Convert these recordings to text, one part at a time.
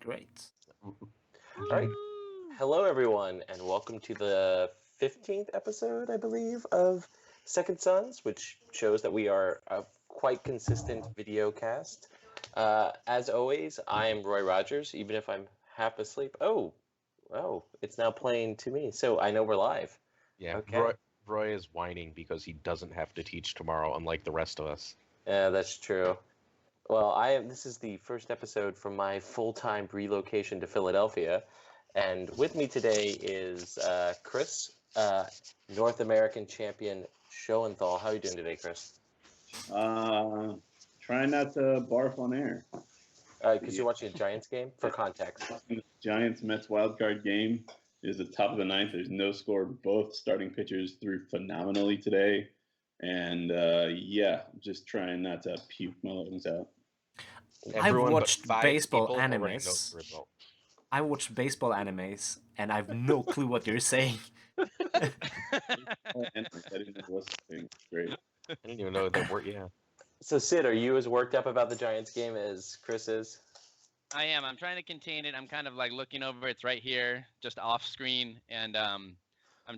Great. All right. Hello, everyone, and welcome to the 15th episode, I believe, of Second Sons, which shows that we are a quite consistent video cast. As always, I am Roy Rogers, even if I'm half asleep. Oh, it's now playing to me, so I know we're live. Yeah, Okay. Roy is whining because he doesn't have to teach tomorrow, unlike the rest of us. Yeah, that's true. Well, this is the first episode from my full-time relocation to Philadelphia, and with me today is Chris, North American champion Schoenthal. How are you doing today, Chris? Trying not to barf on air. Because you're watching a Giants game. For context, Giants Mets wildcard game is the top of the ninth. There's no score. Both starting pitchers threw phenomenally today, and just trying not to puke my lungs out. Everyone but watched 5 baseball people already animes. knows the result. I watch baseball animes, and I've no clue what you're saying. And I didn't know what's happening. Great. I didn't even know that word. Yeah. so Sid, are you as worked up about the Giants game as Chris is? I am. I'm trying to contain it. I'm kind of like looking over. It's right here, just off screen, and I'm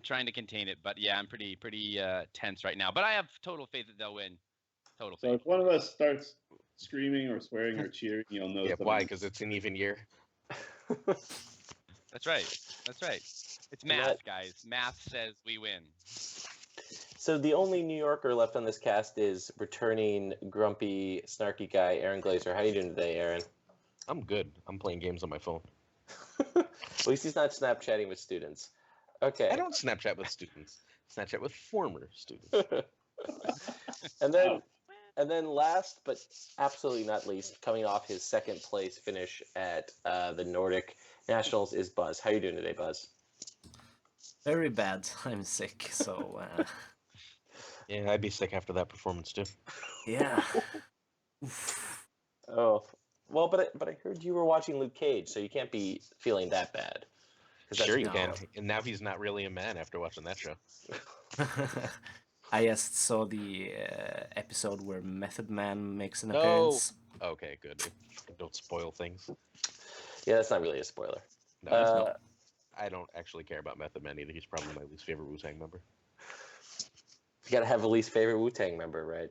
trying to contain it. But yeah, I'm pretty tense right now. But I have total faith that they'll win. Total So faith. if one of us starts screaming or swearing or cheering, you'll know. Yeah. Why? Because it's an even year. That's right. That's right. It's math, guys. Math says we win. So the only New Yorker left on this cast is returning grumpy, snarky guy Aaron Glazer. How are you doing today, Aaron? I'm good. I'm playing games on my phone. At least he's not Snapchatting with students. Okay. I don't Snapchat with students. Snapchat with former students. And then last but absolutely not least, coming off his second place finish at the Nordic Nationals is Buzz. How are you doing today, Buzz? Very bad. I'm sick, so Yeah, I'd be sick after that performance too. yeah. Oh, well, but I heard you were watching Luke Cage, so you can't be feeling that bad. Sure you can. And now he's not really a man after watching that show. I just saw the episode where Method Man makes an appearance. Okay, good. Don't spoil things. Yeah, that's not really a spoiler. No, I don't actually care about Method Man either. He's probably my least favorite Wu-Tang member. You gotta have a least favorite Wu-Tang member, right?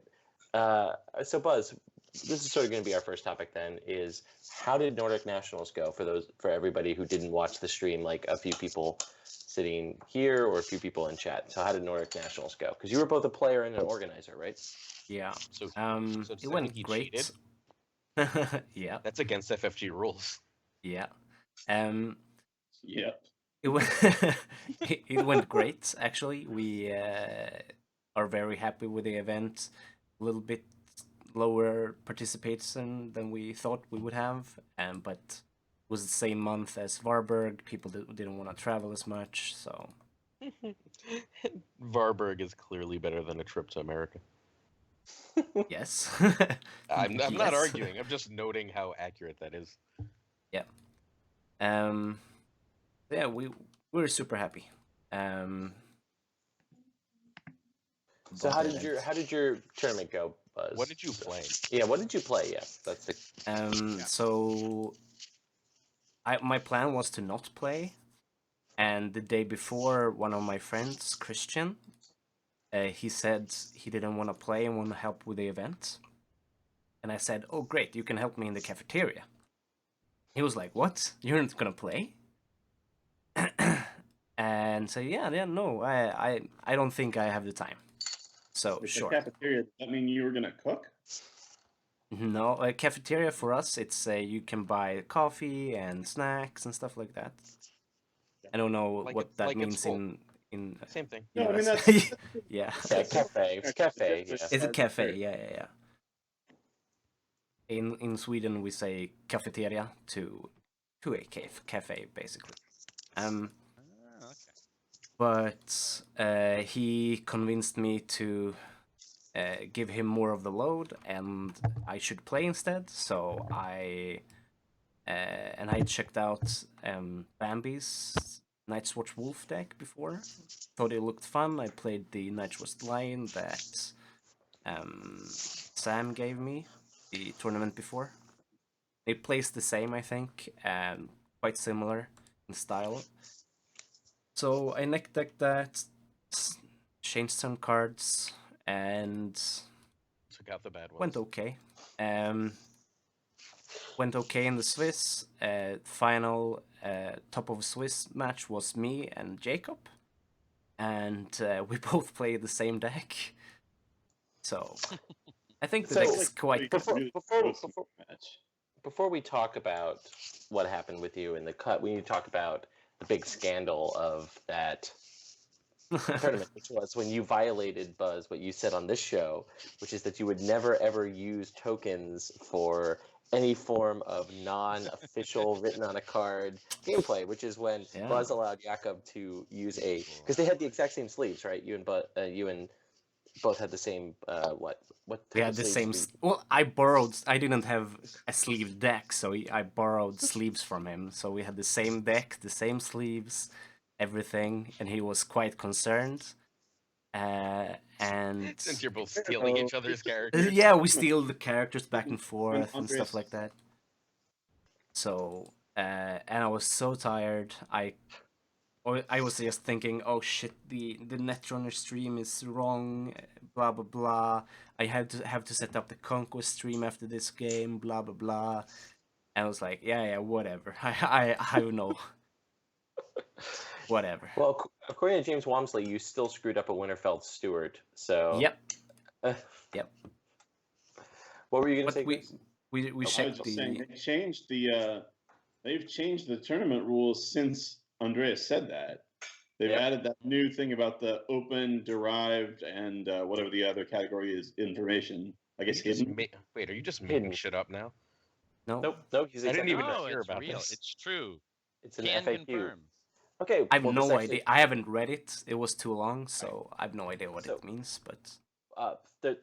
So Buzz, this is sort of going to be our first topic then, is how did Nordic Nationals go for everybody who didn't watch the stream, like a few people sitting here or a few people in chat. So how did Nordic Nationals go? Because you were both a player and an organizer, right? Yeah. So it went great. Cheated? Yeah. That's against FFG rules. Yeah. Yep. It went it went great, actually. We are very happy with the event. A little bit lower participation than we thought we would have, but it was the same month as Varberg. People didn't want to travel as much, so... Varberg is clearly better than a trip to America. Yes. I'm not Yes. arguing. I'm just noting how accurate that is. Yeah. Yeah, we're super happy. So how did your tournament go, Buzz? What did you play? Yeah, what did you play? Yeah, that's the. So my plan was to not play, and the day before, one of my friends, Christian, he said he didn't want to play and want to help with the event. And I said, "Oh, great, you can help me in the cafeteria." He was like, "What? You're not gonna play?" And so no, I don't think I have the time. So It's sure. a cafeteria. Does that mean you were gonna cook? No, a cafeteria for us, it's you can buy coffee and snacks and stuff like that. I don't know what that means in Same thing. No, I mean US. that's Yeah. Yeah, cafe. It's cafe. Yeah. It's a cafe. Yeah. In Sweden, we say cafeteria to a cafe basically. Okay. But he convinced me to give him more of the load, and I should play instead. So I checked out Bambi's Night's Watch Wolf deck before. Thought it looked fun. I played the Night's Watch Lion that Sam gave me the tournament before. It plays the same, I think, and quite similar in style. So I neck decked that, changed some cards, and Took out the bad went ones. okay. Um, went okay in the Swiss. Final top of Swiss match was me and Jacob, and we both played the same deck. So I think the So, deck Like is quite good. before, really before, close before, match. before we talk about what happened with you in the cut, we need to talk about the big scandal of that tournament, which was when you violated, Buzz, what you said on this show, which is that you would never ever use tokens for any form of non-official written on a card gameplay, which is when Yeah. Buzz allowed Jakob to use because they had the exact same sleeves, right? You and both had the same what We type had of the sleeves? same. Well, I borrowed. I didn't have a sleeved deck, so I borrowed sleeves from him. So we had the same deck, the same sleeves, everything, and he was quite concerned. And Since you're both stealing each other's characters. yeah, we steal the characters back and When forth and stuff Andreas- like that. So and I was so tired. I was just thinking, oh shit, the Netrunner stream is wrong, blah blah blah. I have to set up the Conquest stream after this game, blah blah blah. And I was like, yeah, whatever. I don't know. Whatever. Well, according to James Wamsley, you still screwed up a Winterfeld Stewart. So Yep. uh, Yep. what were you going to But say, Chris? we I was checked just saying the. they've changed the tournament rules since Andreas said that. They've Yep. added that new thing about the open, derived, and whatever the other category is, information. I guess You just hidden. wait, are you just making Hidden. shit up now? No. Nope. He's I didn't exactly even right. No, hear it's about real. this. It's true. It's an Can FAQ. confirm. Okay. I have well, this no actually- idea. I haven't read it. It was too long, so I have no idea what So- it means. But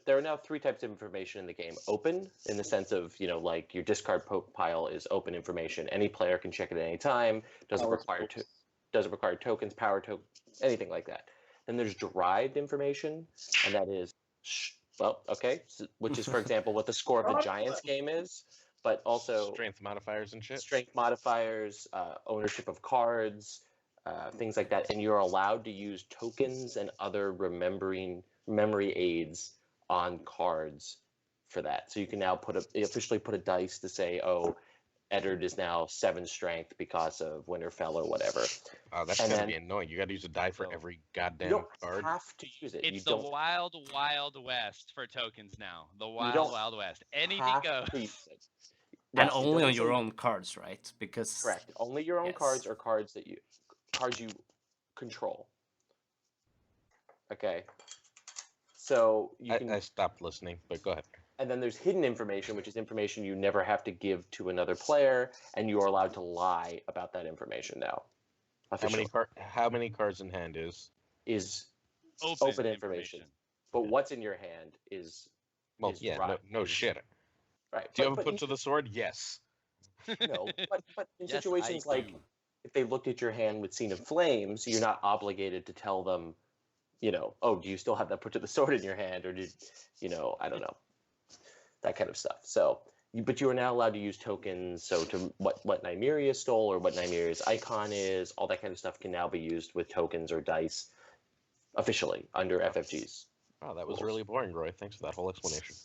there are now 3 types of information in the game. Open, in the sense of, like your discard pile is open information. Any player can check it at any time. Doesn't Power require tools. doesn't require tokens, power token, anything like that. Then there's derived information, and that is, which is, for example, what the score of the Giants game is, but also Strength modifiers and shit. strength modifiers, ownership of cards, things like that. And you're allowed to use tokens and other memory aids on cards for that. So you can now officially put a dice to say, oh, Eddard is now 7 strength because of Winterfell or whatever. Oh, that's And gonna then- be annoying. You gotta use a die for So, every You goddamn don't card. have to use it. It's You the don't wild, wild west for tokens now. The wild, don't wild west. Anything have goes. to use it. and Yes, it only on doesn't your say- own cards, right? Because Correct. Only your own Yes. cards or cards you control. Okay. So you can, I stopped listening, but go ahead. and then there's hidden information, which is information you never have to give to another player, and you are allowed to lie about that information now. Officially How many cards in hand is? is Open, open information. But what's in your hand is Well, is yeah, derived. no shit. Right. Do you have but a put to the sword? Yes. No, but in Yes, situations I like do. if they looked at your hand with Scene of Flames, you're not obligated to tell them, oh, do you still have that put to the sword in your hand, or did, I don't know, that kind of stuff. So, but you are now allowed to use tokens. So to what Nymeria stole or what Nymeria's icon is, all that kind of stuff can now be used with tokens or dice officially under FFGs. Oh, that was really boring, Roy. Thanks for that whole explanation.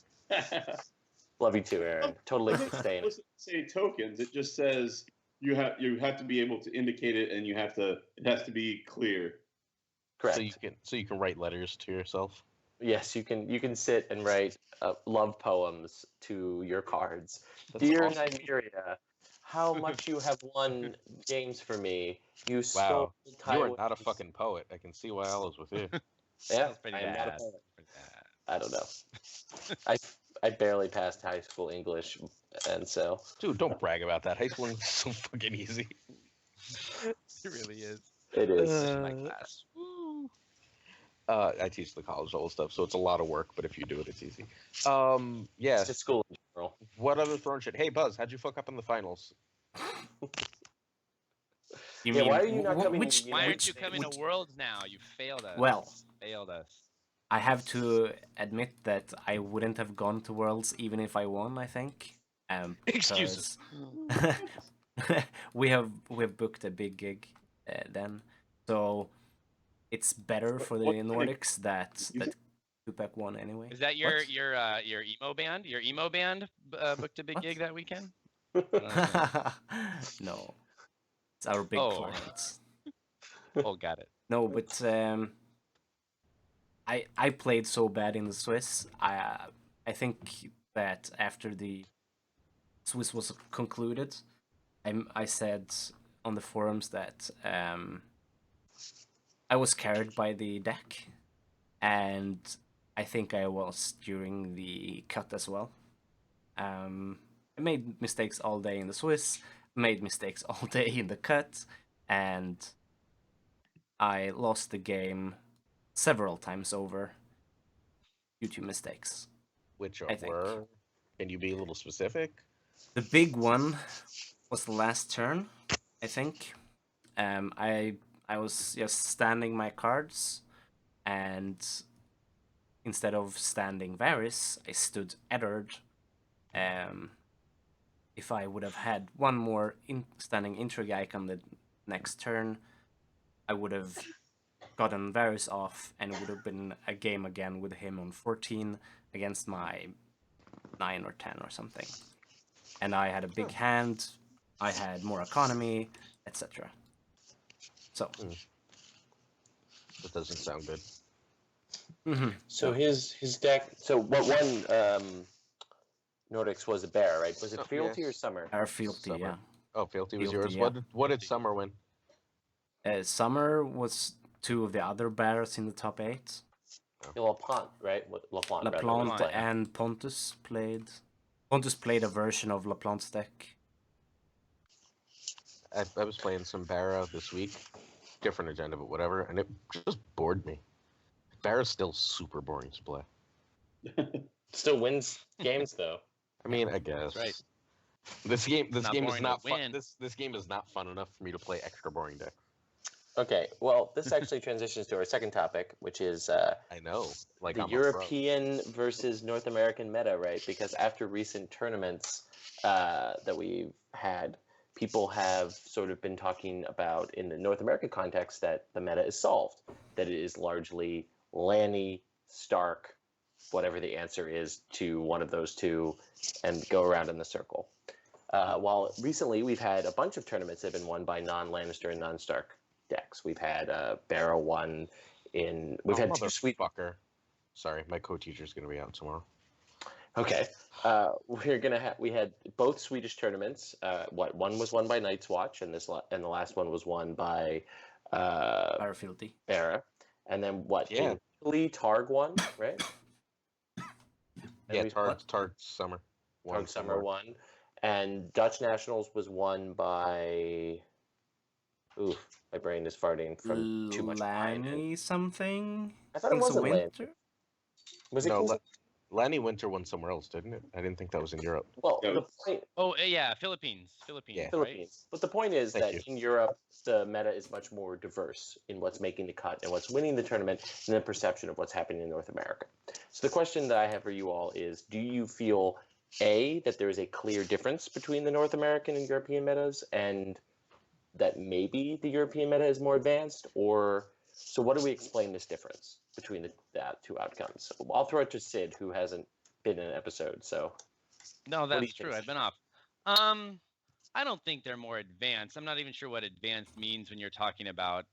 Love you too, Aaron. Totally staying. It doesn't say tokens. It just says you have to be able to indicate it, and it has to be clear. Correct. So you can write letters to yourself. Yes, you can sit and write love poems to your cards. That's Dear awesome. Nymeria, how much you have won games for me. You Wow, stole you are Tywin's- not a fucking poet. I can see why I was with you. Yeah, That's pretty I am not a bad. poet. Pretty bad. I don't know. I barely passed high school English, and so Dude, don't brag about that. High school is so fucking easy. It really is. it is. My class. Woo. I teach the college level stuff, so it's a lot of work, but if you do it, it's easy. Yeah. It's just school in general. What other throwing shit? Hey, Buzz, how'd you fuck up in the finals? you Yeah, mean why are you not coming which? in, Why aren't which- you coming which- to Worlds now? You failed us. Well, failed us. I have to admit that I wouldn't have gone to Worlds even if I won. I think Excuses. because we have booked a big gig then, so it's better for the What kind of- Nordics that Tupac won anyway. Is that What? your emo band? Your emo band booked a big What? gig that weekend? I don't understand. No, it's our big Oh. clients. Oh, got it. No, but I played so bad in the Swiss. I think that after the Swiss was concluded, I said on the forums that I was carried by the deck, and I think I was during the cut as well. I made mistakes all day in the Swiss, made mistakes all day in the cut, and I lost the game several times over due to mistakes. Which I think. were? Can you be a little specific? The big one was the last turn, I think. I was just standing my cards, and instead of standing Varys, I stood Eddard. If I would have had one more standing Intrigue on the next turn, I would have gotten Varys off, and it would have been a game again with him on 14 against my 9 or 10 or something. And I had a big hand, I had more economy, etc. So. That doesn't sound good. Mm-hmm. So his deck. So what won Nordics was a bear, right? Was it Oh, Fealty yes. or Summer? Our Fealty, Summer. yeah. Oh, Fealty was Fealty, yours. yeah. What did Summer win? Summer was two of the other bears in the top 8. LaPlante, right? LaPlante. rather, LaPlante was playing. and Pontus played. Pontus played a version of LaPlante's deck. I was playing some Barra this week, different agenda, but whatever, and it just bored me. Barra's still super boring to play. Still wins games though. I mean, I guess. right. This game Not is boring to not fun. win. This game is not fun enough for me to play extra boring deck. Okay, well, this actually transitions to our second topic, which is I know, like the I'm a pro. European versus North American meta, right? Because after recent tournaments that we've had, people have sort of been talking about in the North American context that the meta is solved, that it is largely Lanny, Stark, whatever the answer is to one of those two, and go around in the circle. While recently we've had a bunch of tournaments that have been won by non-Lannister and non-Stark decks. We've had Barrow one in. We've had two sweet. Fucker. Sorry, my co-teacher's gonna be out tomorrow. Okay, we had both Swedish tournaments. One was won by Night's Watch, and the last one was won by Our Fealty. Barra. And then Yeah. in Italy, Targ won, right? And Yeah, we- Targ Summer. Targ Summer won, and Dutch Nationals was won by. Ooh, my brain is farting from too much wine. Lanny something? I thought it Kings of wasn't Lanny. Winter? Was it No, Kings of- Lanny Winter won somewhere else, didn't it? I didn't think that was in Europe. Well, Yeah, the point, Oh, yeah, Philippines. Yeah. Right? Philippines. But the point is Thank that you. in Europe, the meta is much more diverse in what's making the cut and what's winning the tournament and the perception of what's happening in North America. So the question that I have for you all is, do you feel, A, that there is a clear difference between the North American and European metas, and that maybe the European meta is more advanced? Or, so what do we explain this difference between the two outcomes? I'll throw it to Sid, who hasn't been in an episode, so. No, do you that's true. think? I've been off. I don't think they're more advanced. I'm not even sure what advanced means when you're talking about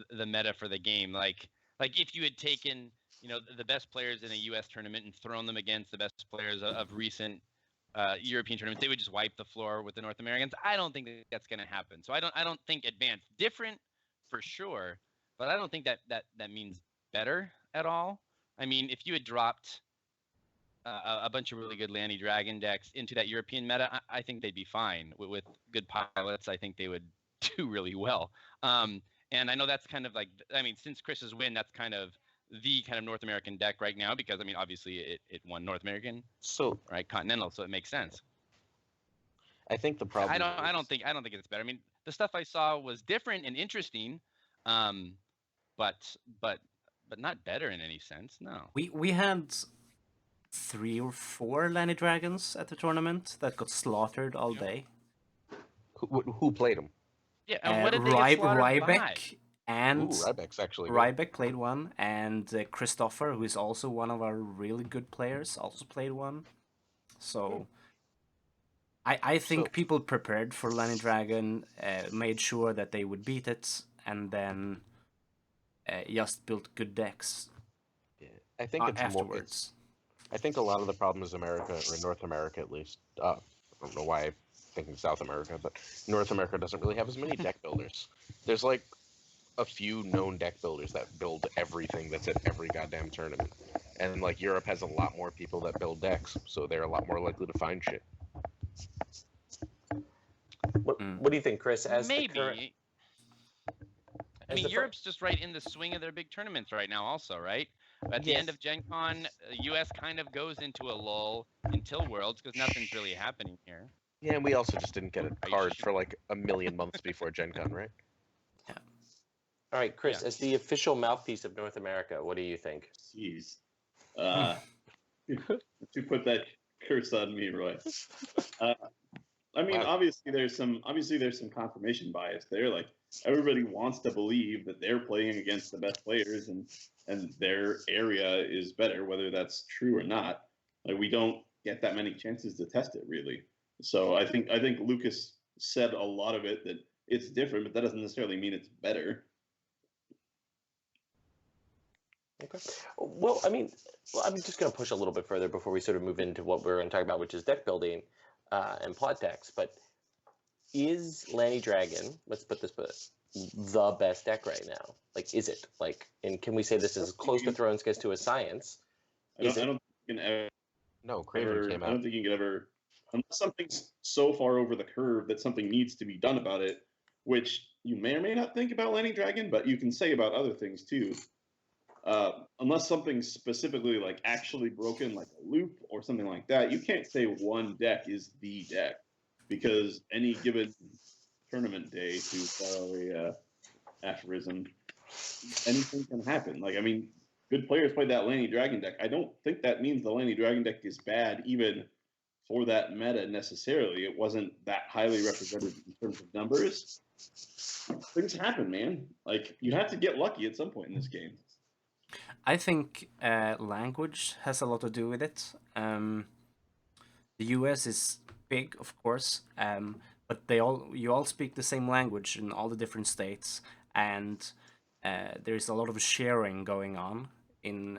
the meta for the game. Like if you had taken, the best players in a U.S. tournament and thrown them against the best players of recent European tournaments, they would just wipe the floor with the North Americans. I don't think that's going to happen. So I don't think advanced. Different for sure, but I don't think that means better at all. I mean, if you had dropped a bunch of really good Lanny Dragon decks into that European meta, I think they'd be fine with good pilots. I think they would do really well. And I know that's kind of like, since Chris's win, that's kind of the kind of North American deck right now, because obviously it won North American, So right, Continental, so it makes sense. I think the problem. I don't think it's better. I mean, the stuff I saw was different and interesting, but not better in any sense. No. We had 3 or 4 Lanny Dragons at the tournament that got slaughtered all Yeah. day. Who played him? Yeah, and what did they get slaughtered by? Ryback and Ooh, Ryback's actually good. Ryback played one, and Christopher, who is also one of our really good players, also played one. So I think So- people prepared for Lanny Dragon, made sure that they would beat it, and then just built good decks Yeah, I think it's more. afterwards. I think a lot of the problem is America, or North America at least. I don't know why I'm thinking South America, but North America doesn't really have as many deck builders. There's like a few known deck builders that build everything that's at every goddamn tournament. And like Europe has a lot more people that build decks, so they're a lot more likely to find shit. What do you think, Chris? As Maybe. the current, I mean, the fir- Europe's just right in the swing of their big tournaments right now, also, right? At the end Yes. of Gen Con, US kind of goes into a lull until Worlds because nothing's really happening here. Yeah, and we also just didn't get a Right, card she- for like a million months before Gen Con, right? all right, Chris, Yeah. as the official mouthpiece of North America, what do you think? Jeez. To put that curse on me, Roy. I mean, Wow. obviously there's some confirmation bias there. Like everybody wants to believe that they're playing against the best players and their area is better, whether that's true or not. Like we don't get that many chances to test it really. So I think Lucas said a lot of it that it's different, but that doesn't necessarily mean it's better. Okay. Well, I'm just going to push a little bit further before we sort of move into what we're going to talk about, which is deck building and plot decks. But is Lanny Dragon, let's put this, the best deck right now? Like, is it? Like, and can we say this is as close to Thrones gets to a science? I don't think you can ever. No, Craven came I out. don't think you can ever, unless something's so far over the curve that something needs to be done about it, which you may or may not think about Lanny Dragon, but you can say about other things too. Unless something's specifically like actually broken, like a loop or something like that, you can't say one deck is the deck because any given tournament day, to borrow a aphorism, anything can happen. Like, I mean, good players played that Lanny Dragon deck. I don't think that means the Lanny Dragon deck is bad, even for that meta necessarily. It wasn't that highly represented in terms of numbers. Things happen, man. Like, you have to get lucky at some point in this game. I think language has a lot to do with it. The US is big, of course, but you all speak the same language in all the different states, and there's a lot of sharing going on in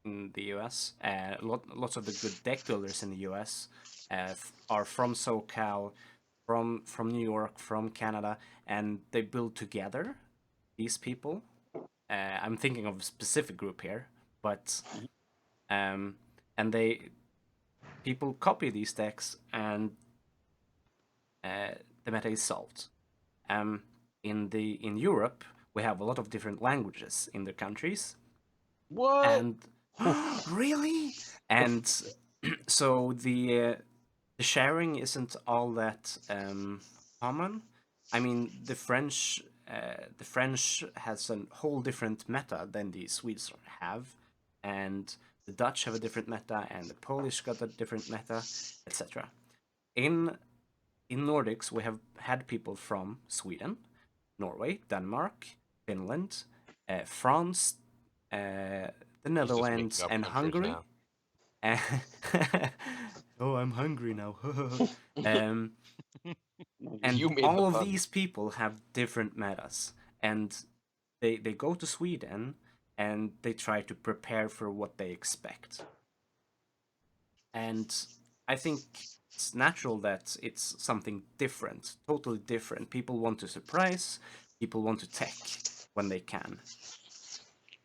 the US. Lots of the good deck builders in the US are from SoCal, from New York, from Canada, and they build together. These people. I'm thinking of a specific group here, but and people copy these decks, and the meta is solved. In Europe, we have a lot of different languages in the countries, What? and really, and so the sharing isn't all that common. I mean, the French has a whole different meta than the Swedes have, and the Dutch have a different meta, and the Polish got a different meta, etc. In Nordics, we have had people from Sweden, Norway, Denmark, Finland, France, the He's just making Netherlands, up and countries Hungary. now. Oh, I'm hungry now. And You made all the of pun. these people have different metas, and they go to Sweden and they try to prepare for what they expect. And I think it's natural that it's something different, totally different. People want to surprise, people want to tech when they can.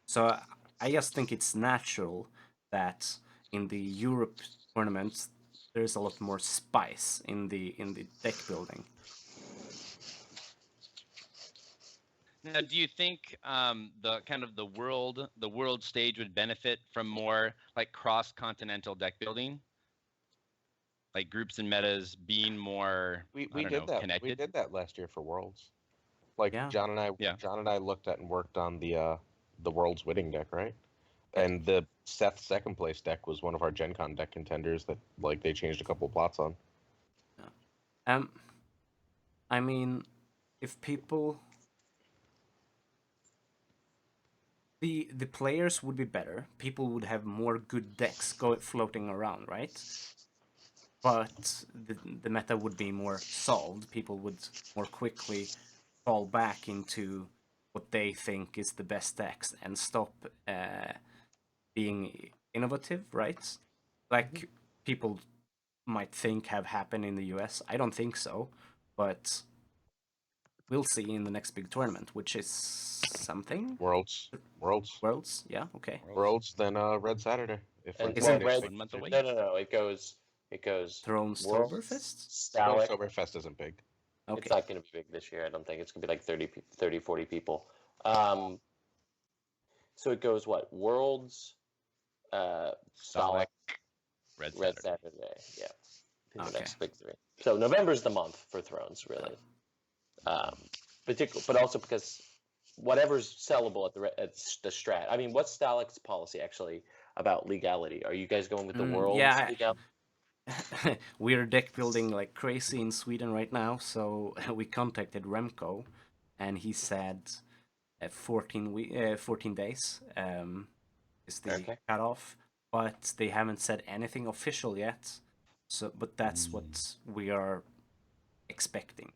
So I just think it's natural that in the Europe tournaments there's a lot more spice in the deck building. Now, do you think the kind of the world stage would benefit from more like cross-continental deck building, like groups and metas being more We I don't did know, that. connected? We did that last year for Worlds. Like Yeah. John and I Yeah. looked at and worked on the World's winning deck, right? And the Seth second place deck was one of our Gen Con deck contenders that like they changed a couple plots on. I mean, if people, the players would be better. People would have more good decks floating around, right? But the meta would be more solved. People would more quickly fall back into what they think is the best decks and stop being innovative, right? Like people might think have happened in the US. I don't think so, but we'll see in the next big tournament, which is something. Worlds. Worlds, yeah, okay. Worlds, then Red Saturday. If And Isn't they Red, one month away? no. It goes Thrones Worlds, Oktoberfest? Stalic. Oktoberfest isn't big. Okay. It's not going to be big this year. I don't think it's going to be like 30, 40 people. So it goes what? Worlds, Stalic, Red Saturday. Yeah. The Okay. next big three. So November's the month for Thrones, really. But also because whatever's sellable at the strat. I mean, what's Stalic's policy actually about legality? Are you guys going with the Worlds yeah, legality? we're deck building like crazy in Sweden right now, so we contacted Remco, and he said 14 days is the Okay. cutoff, but they haven't said anything official yet. So, but that's what we are expecting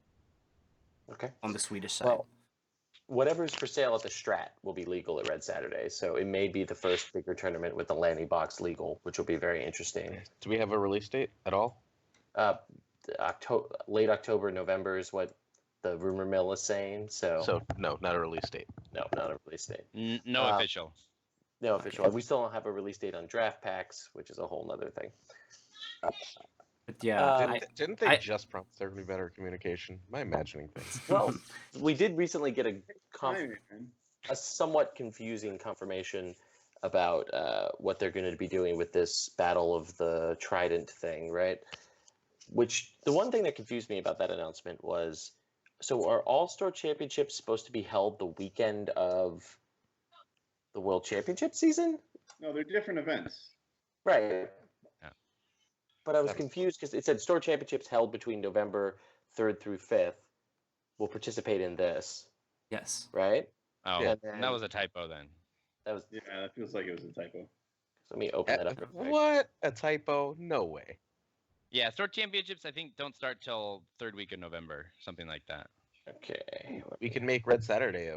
Okay. on the Swedish side. Well, whatever's for sale at the Strat will be legal at Red Saturday. So it may be the first bigger tournament with the Lanny box legal, which will be very interesting. Do we have a release date at all? Late October, November is what the rumor mill is saying. So no, not a release date. no, not a release date. No official. No official. We still don't have a release date on draft packs, which is a whole nother thing. But yeah, Didn't they just promise there would be better communication? Am I imagining things? Well, we did recently get Timing, a somewhat confusing confirmation about what they're going to be doing with this Battle of the Trident thing, right? Which the one thing that confused me about that announcement was, so are All-Star Championships supposed to be held the weekend of the World Championship season? No, they're different events. Right. Yeah. But I was confused because it said Store Championships held between November 3rd through 5th will participate in this, yes. right? Oh, Yeah. that was a typo then. That was. Yeah, that feels like it was a typo. Let me open that up. real quick. What? A typo? No way. Yeah, Store Championships I think don't start till third week of November, something like that. Okay. We can make Red Saturday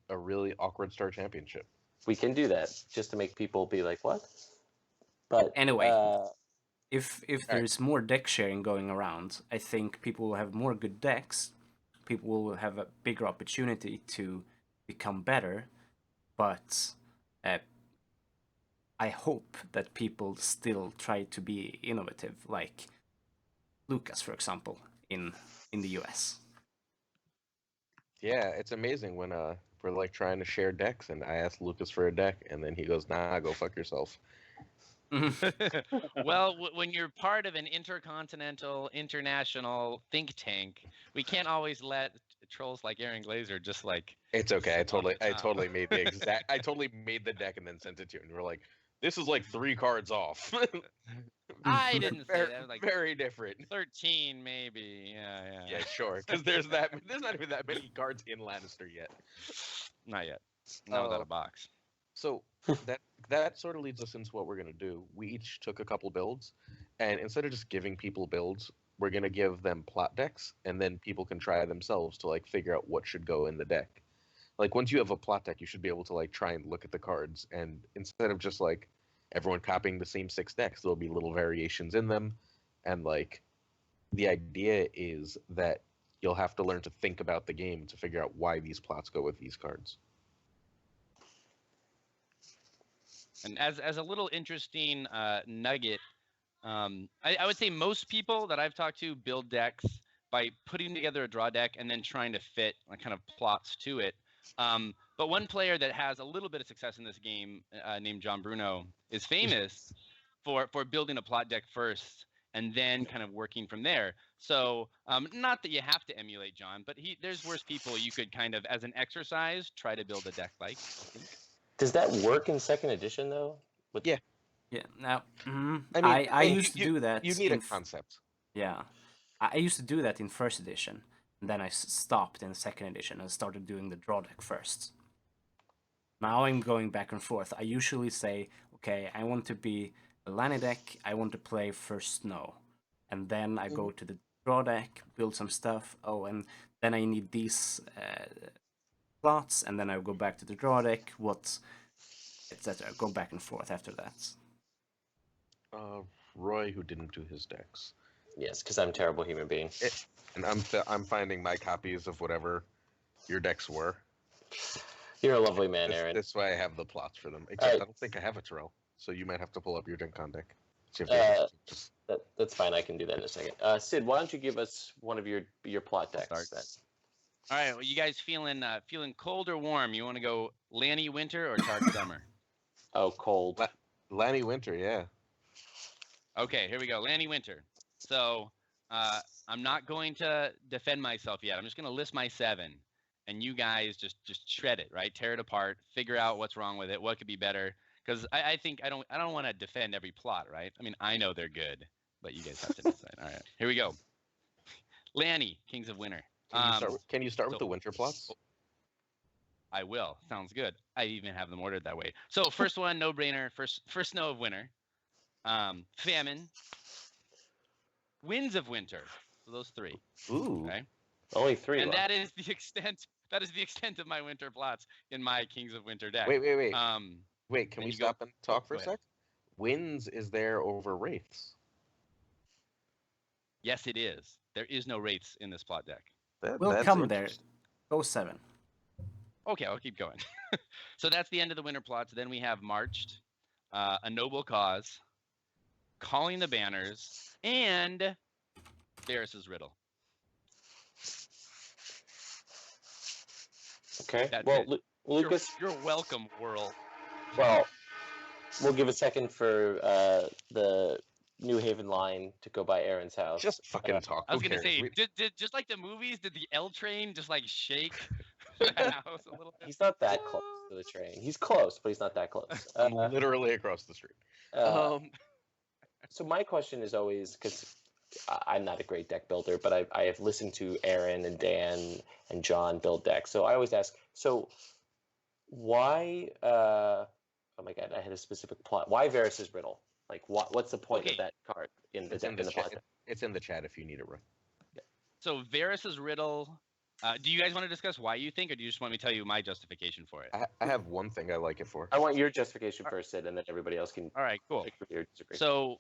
a really awkward Star Championship. We can do that just to make people be like, what? But Anyway, if there's more deck sharing going around, I think people will have more good decks. People will have a bigger opportunity to become better, but I hope that people still try to be innovative, like Lucas, for example, in the US. Yeah, it's amazing when we're like trying to share decks, and I ask Lucas for a deck, and then he goes, "Nah, go fuck yourself." Well, when you're part of an intercontinental, international think tank, we can't always let trolls like Aaron Glazer just like. It's okay. I Off the top. totally made the exact. I totally made the deck and then sent it to you, and we're like, "This is like 3 cards off." I didn't say that. It was like Very different. 13, maybe. Yeah. Yeah, sure. Because there's not even that many cards in Lannister yet. Not yet. Not without a box. So that sort of leads us into what we're gonna do. We each took a couple builds, and instead of just giving people builds, we're gonna give them plot decks, and then people can try themselves to like figure out what should go in the deck. Like once you have a plot deck, you should be able to like try and look at the cards, and instead of just like everyone copying the same 6 decks, there'll be little variations in them, and like the idea is that you'll have to learn to think about the game to figure out why these plots go with these cards. And as a little interesting nugget, I would say most people that I've talked to build decks by putting together a draw deck and then trying to fit kind of plots to it. But one player that has a little bit of success in this game, named John Bruno, is famous for building a plot deck first and then kind of working from there. So not that you have to emulate John, but there's worse people you could kind of, as an exercise, try to build a deck like, I think. Does that work in second edition though? Yeah. Now, I mean, I used to do that. You need a in concept. Yeah, I used to do that in first edition, and then I stopped in second edition and started doing the draw deck first. Now I'm going back and forth. I usually say, okay, I want to be a Lani deck. I want to play first snow, and then I go to the draw deck, build some stuff. Oh, and then I need these plots, and then I go back to the draw deck. What, etc. Go back and forth after that. Roy, who didn't do his decks, Yes, because I'm a terrible human being. and I'm finding my copies of whatever your decks were. You're a lovely man, Aaron. This way I have the plots for them. Except right. I don't think I have a Terrell, so you might have to pull up your Gen Con deck. See if just... That's fine. I can do that in a second. Sid, why don't you give us one of your plot decks? Then? All right. Well, you guys feeling cold or warm? You want to go Lanny Winter or Tark Summer? Oh, cold. Lanny Winter, yeah. Okay, here we go. Lanny Winter. So I'm not going to defend myself yet. I'm just going to list my 7, and you guys just shred it, right? Tear it apart. Figure out what's wrong with it. What could be better? Because I think I don't want to defend every plot, right? I mean, I know they're good, but you guys have to decide. All right, here we go. Lanny, Kings of Winter. Can you start with the winter plots? I will. Sounds good. I even have them ordered that way. So first one, no brainer. First snow of winter. Famine. Winds of winter. So those 3. Ooh. Okay. Only 3. And that is the extent. That is the extent of my winter plots in my Kings of Winter deck. Wait. Wait. Can we stop and talk for a sec? Winds is there over wraiths? Yes, it is. There is no wraiths in this plot deck. We'll come there. Go 7. Okay, I'll keep going. So that's the end of the winter plots. Then we have Marched, A Noble Cause, Calling the Banners, and Varys's Riddle. Okay. That's well, it. Lucas. You're welcome, world. Well, we'll give a second for the New Haven line to go by Aaron's house. Just fucking talk. I was gonna say, did just like the movies, did the L train just like shake the house a little bit? He's not that close to the train. He's close, but he's not that close. I'm literally across the street. So my question is always, because I'm not a great deck builder, but I have listened to Aaron and Dan and John build decks. So I always ask, so why? Oh my God, I had a specific plot. Why Varys's Riddle? Like, what's the point of that card in the deck? It's in the chat if you need it, right? Yeah. So Varys's Riddle. Do you guys want to discuss why you think, or do you just want me to tell you my justification for it? I have one thing I like it for. I want your justification first, Sid, and then everybody else can. All right, cool. Agree or disagree. So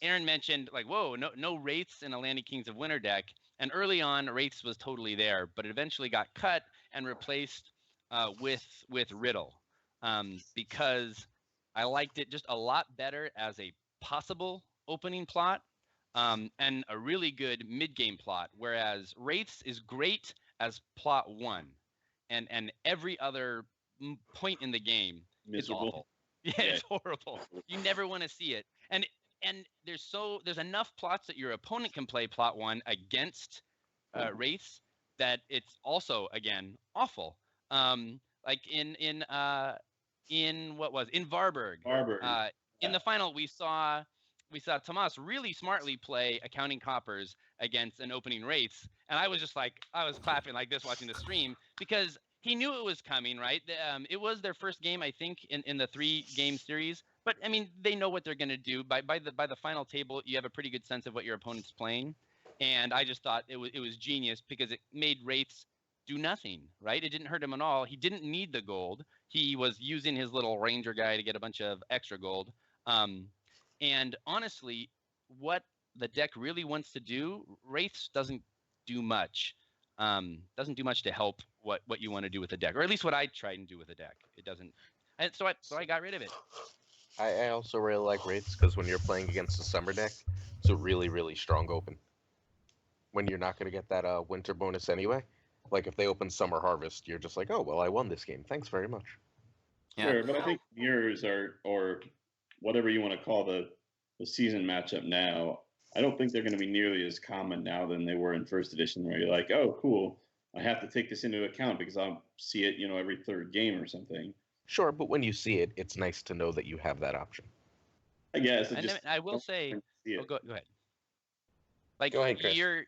Aaron mentioned like, whoa, no wraiths in a Landing Kings of Winter deck, and early on wraiths was totally there, but it eventually got cut and replaced with Riddle, because I liked it just a lot better as a possible opening plot. And a really good mid-game plot, whereas Wraiths is great as plot 1, and every other point in the game is awful. Yeah, it's horrible. You never want to see it, and there's enough plots that your opponent can play plot 1 against Wraiths that it's also again awful. Like in Varburg. In the final we saw Tomas really smartly play Accounting Coppers against an opening Wraiths, and I was just like, I was clapping like this watching the stream because he knew it was coming, right? It was their first game, I think, in the 3-game series, but I mean, they know what they're going to do. By the final table, you have a pretty good sense of what your opponent's playing, and I just thought it was genius because it made Wraiths do nothing, right? It didn't hurt him at all. He didn't need the gold. He was using his little ranger guy to get a bunch of extra gold. And honestly, what the deck really wants to do, Wraiths doesn't do much. Doesn't do much to help what you want to do with the deck, or at least what I try and do with the deck. It doesn't. And so I got rid of it. I also really like Wraiths because when you're playing against a summer deck, it's a really, really strong open. When you're not going to get that winter bonus anyway. Like if they open Summer Harvest, you're just like, oh, well, I won this game. Thanks very much. Yeah. Sure, but I think mirrors are, or whatever you want to call the season matchup now, I don't think they're going to be nearly as common now than they were in first edition, where you're like, oh, cool, I have to take this into account because I'll see it, every third game or something. Sure, but when you see it, it's nice to know that you have that option. I guess. And then I will say, see go ahead. Like Go ahead, Chris. your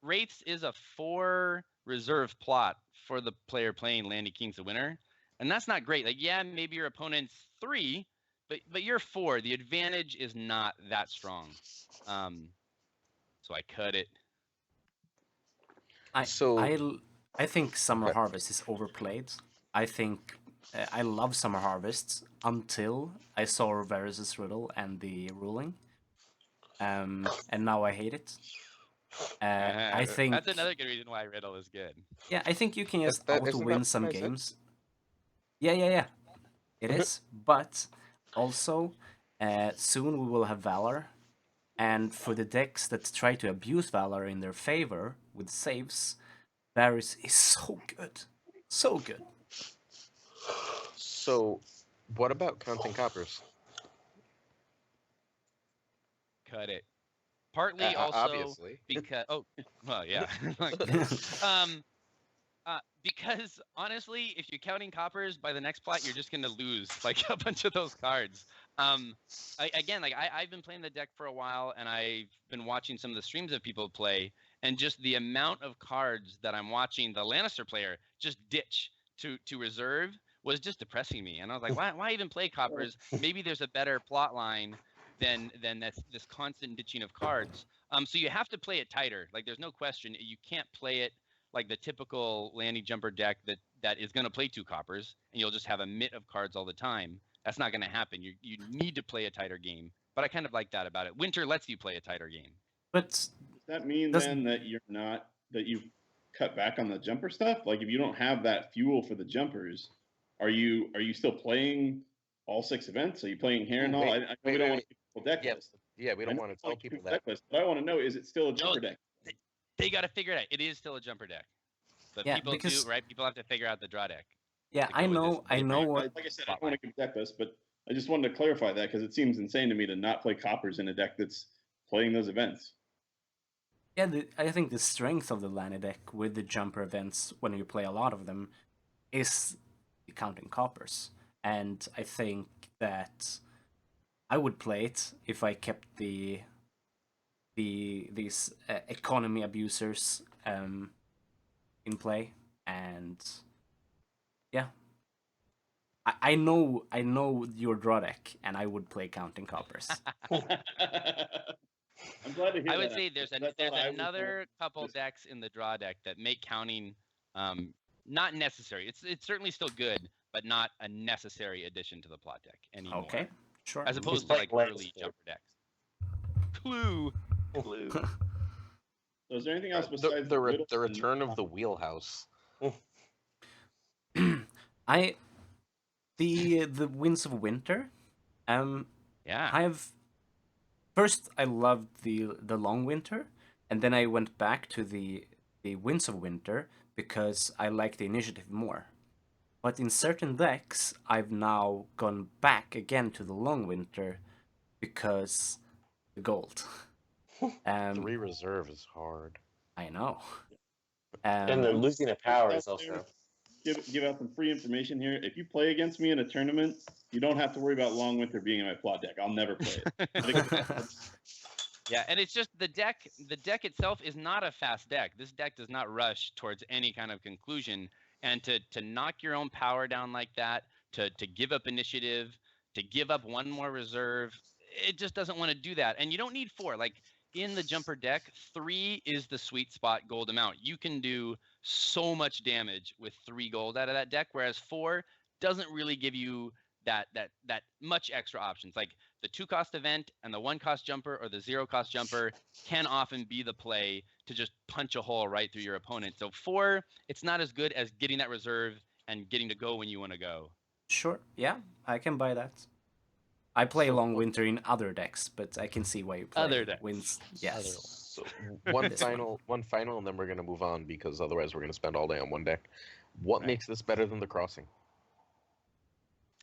Wraiths is a 4 reserve plot for the player playing Landy King's the winner, and that's not great. Like, yeah, maybe your opponent's 3, but you're 4. The advantage is not that strong. So I cut it. I think Summer Okay. Harvest is overplayed. I think I love Summer Harvest until I saw Varys' Riddle and the ruling. And now I hate it. I think That's another good reason why Riddle is good. Yeah, I think you can just Isn't that out-win what some I said? games. Yeah. It is, but also soon we will have Valor, and for the decks that try to abuse Valor in their favor with saves, Varys is so good, so good. So, what about counting coppers? Cut it. Partly also Obviously. because well, yeah. Because honestly, if you're counting coppers by the next plot, you're just gonna lose like a bunch of those cards. I've been playing the deck for a while, and I've been watching some of the streams of people play, and just the amount of cards that I'm watching the Lannister player just ditch to reserve was just depressing me. And I was like, why even play coppers? Maybe there's a better plot line than this constant ditching of cards. So you have to play it tighter. Like, there's no question. You can't play it like the typical Landy Jumper deck that is going to play 2 coppers, and you'll just have a mitt of cards all the time. That's not going to happen. You need to play a tighter game. But I kind of like that about it. Winter lets you play a tighter game. But Does that mean then that you've cut back on the jumper stuff? Like, if you don't have that fuel for the jumpers, are you still playing all 6 events? Are you playing Harrenhal? I know we don't want to keep people deck list. Yeah, we don't want to tell people that. Deck list, but I want to know, is it still a jumper deck? They got to figure it out. It is still a jumper deck. But Yeah, people because- do, right? People have to figure out the draw deck. yeah, to I go with know, this I know different- what. Like I said, I don't want to give deck list, but I just wanted to clarify that because it seems insane to me to not play coppers in a deck that's playing those events. Yeah, I think the strength of the Lanny deck with the jumper events, when you play a lot of them, is counting coppers. And I think that I would play it if I kept these economy abusers in play. And yeah, I know your draw deck, and I would play counting coppers. I'm glad to hear I would that. say there's another couple decks in the draw deck that make counting not necessary. It's certainly still good, but not a necessary addition to the plot deck anymore. Okay, sure. As opposed to like like early Lannister. jumper decks. Clue. So is there anything else The, besides the, Riddle the and- return of the wheelhouse. The Winds of Winter. Yeah. First I loved the Long Winter, and then I went back to the Winds of Winter because I like the initiative more. But in certain decks, I've now gone back again to the Long Winter because the gold. 3 reserve is hard. I know. And the losing of power is also. Give out some free information here. If you play against me in a tournament, you don't have to worry about Long Winter being in my plot deck. I'll never play it. Yeah, and it's just the deck itself is not a fast deck. This deck does not rush towards any kind of conclusion. And to knock your own power down like that, to give up initiative, to give up 1 more reserve, it just doesn't want to do that. And you don't need 4. Like, in the jumper deck, 3 is the sweet spot gold amount. You can do so much damage with 3 gold out of that deck, whereas 4 doesn't really give you that much extra options. Like, the 2-cost event and the 1-cost jumper or the 0-cost jumper can often be the play to just punch a hole right through your opponent. So 4, it's not as good as getting that reserve and getting to go when you want to go. Sure, yeah, I can buy that. I play So- Long Winter in other decks, but I can see why you play Other decks. Winds. Yes. So one This one. final, and then we're gonna move on because otherwise we're gonna spend all day on one deck. What Right. makes this better than the crossing?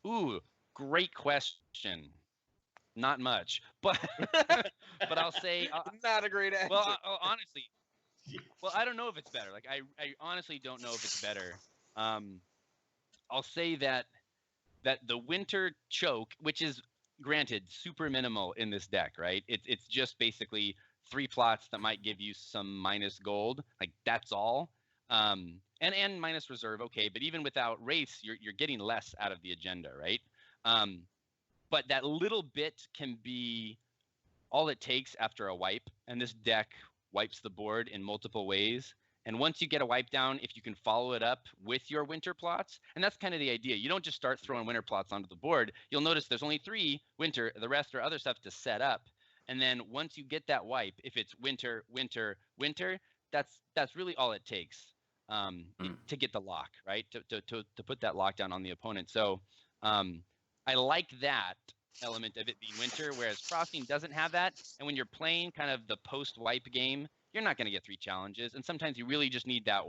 Ooh, great question. Not much, but but I'll say Not a great answer. well, honestly, well, I don't know if it's better. Like, I honestly don't know if it's better. I'll say that that the winter choke, which is granted super minimal in this deck, right? It's just basically 3 plots that might give you some minus gold, like that's all. And minus reserve, okay, but even without race, you're getting less out of the agenda, right? But that little bit can be all it takes after a wipe, and this deck wipes the board in multiple ways. And once you get a wipe down, if you can follow it up with your winter plots, and that's kind of the idea. You don't just start throwing winter plots onto the board. You'll notice there's only 3 winter, the rest are other stuff to set up. And then once you get that wipe, if it's winter, winter, winter, that's really all it takes to get the lock, right? To put that lockdown on the opponent. So I like that element of it being winter, whereas Crossing doesn't have that. And when you're playing kind of the post-wipe game, you're not going to get 3 challenges. And sometimes you really just need that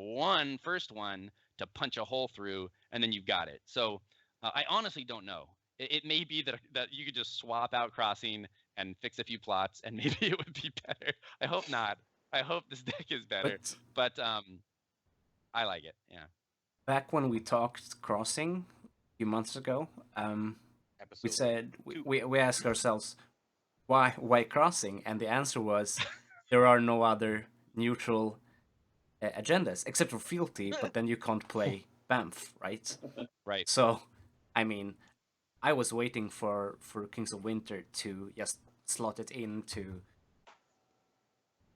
first one to punch a hole through, and then you've got it. So I honestly don't know. It may be that you could just swap out Crossing and fix a few plots, and maybe it would be better. I hope not. I hope this deck is better. But I like it, yeah. Back when we talked Crossing a few months ago, we said we asked ourselves why Crossing, and the answer was there are no other neutral agendas except for Fealty, but then you can't play Banff, right? Right. So, I mean, I was waiting for Kings of Winter to just slot it into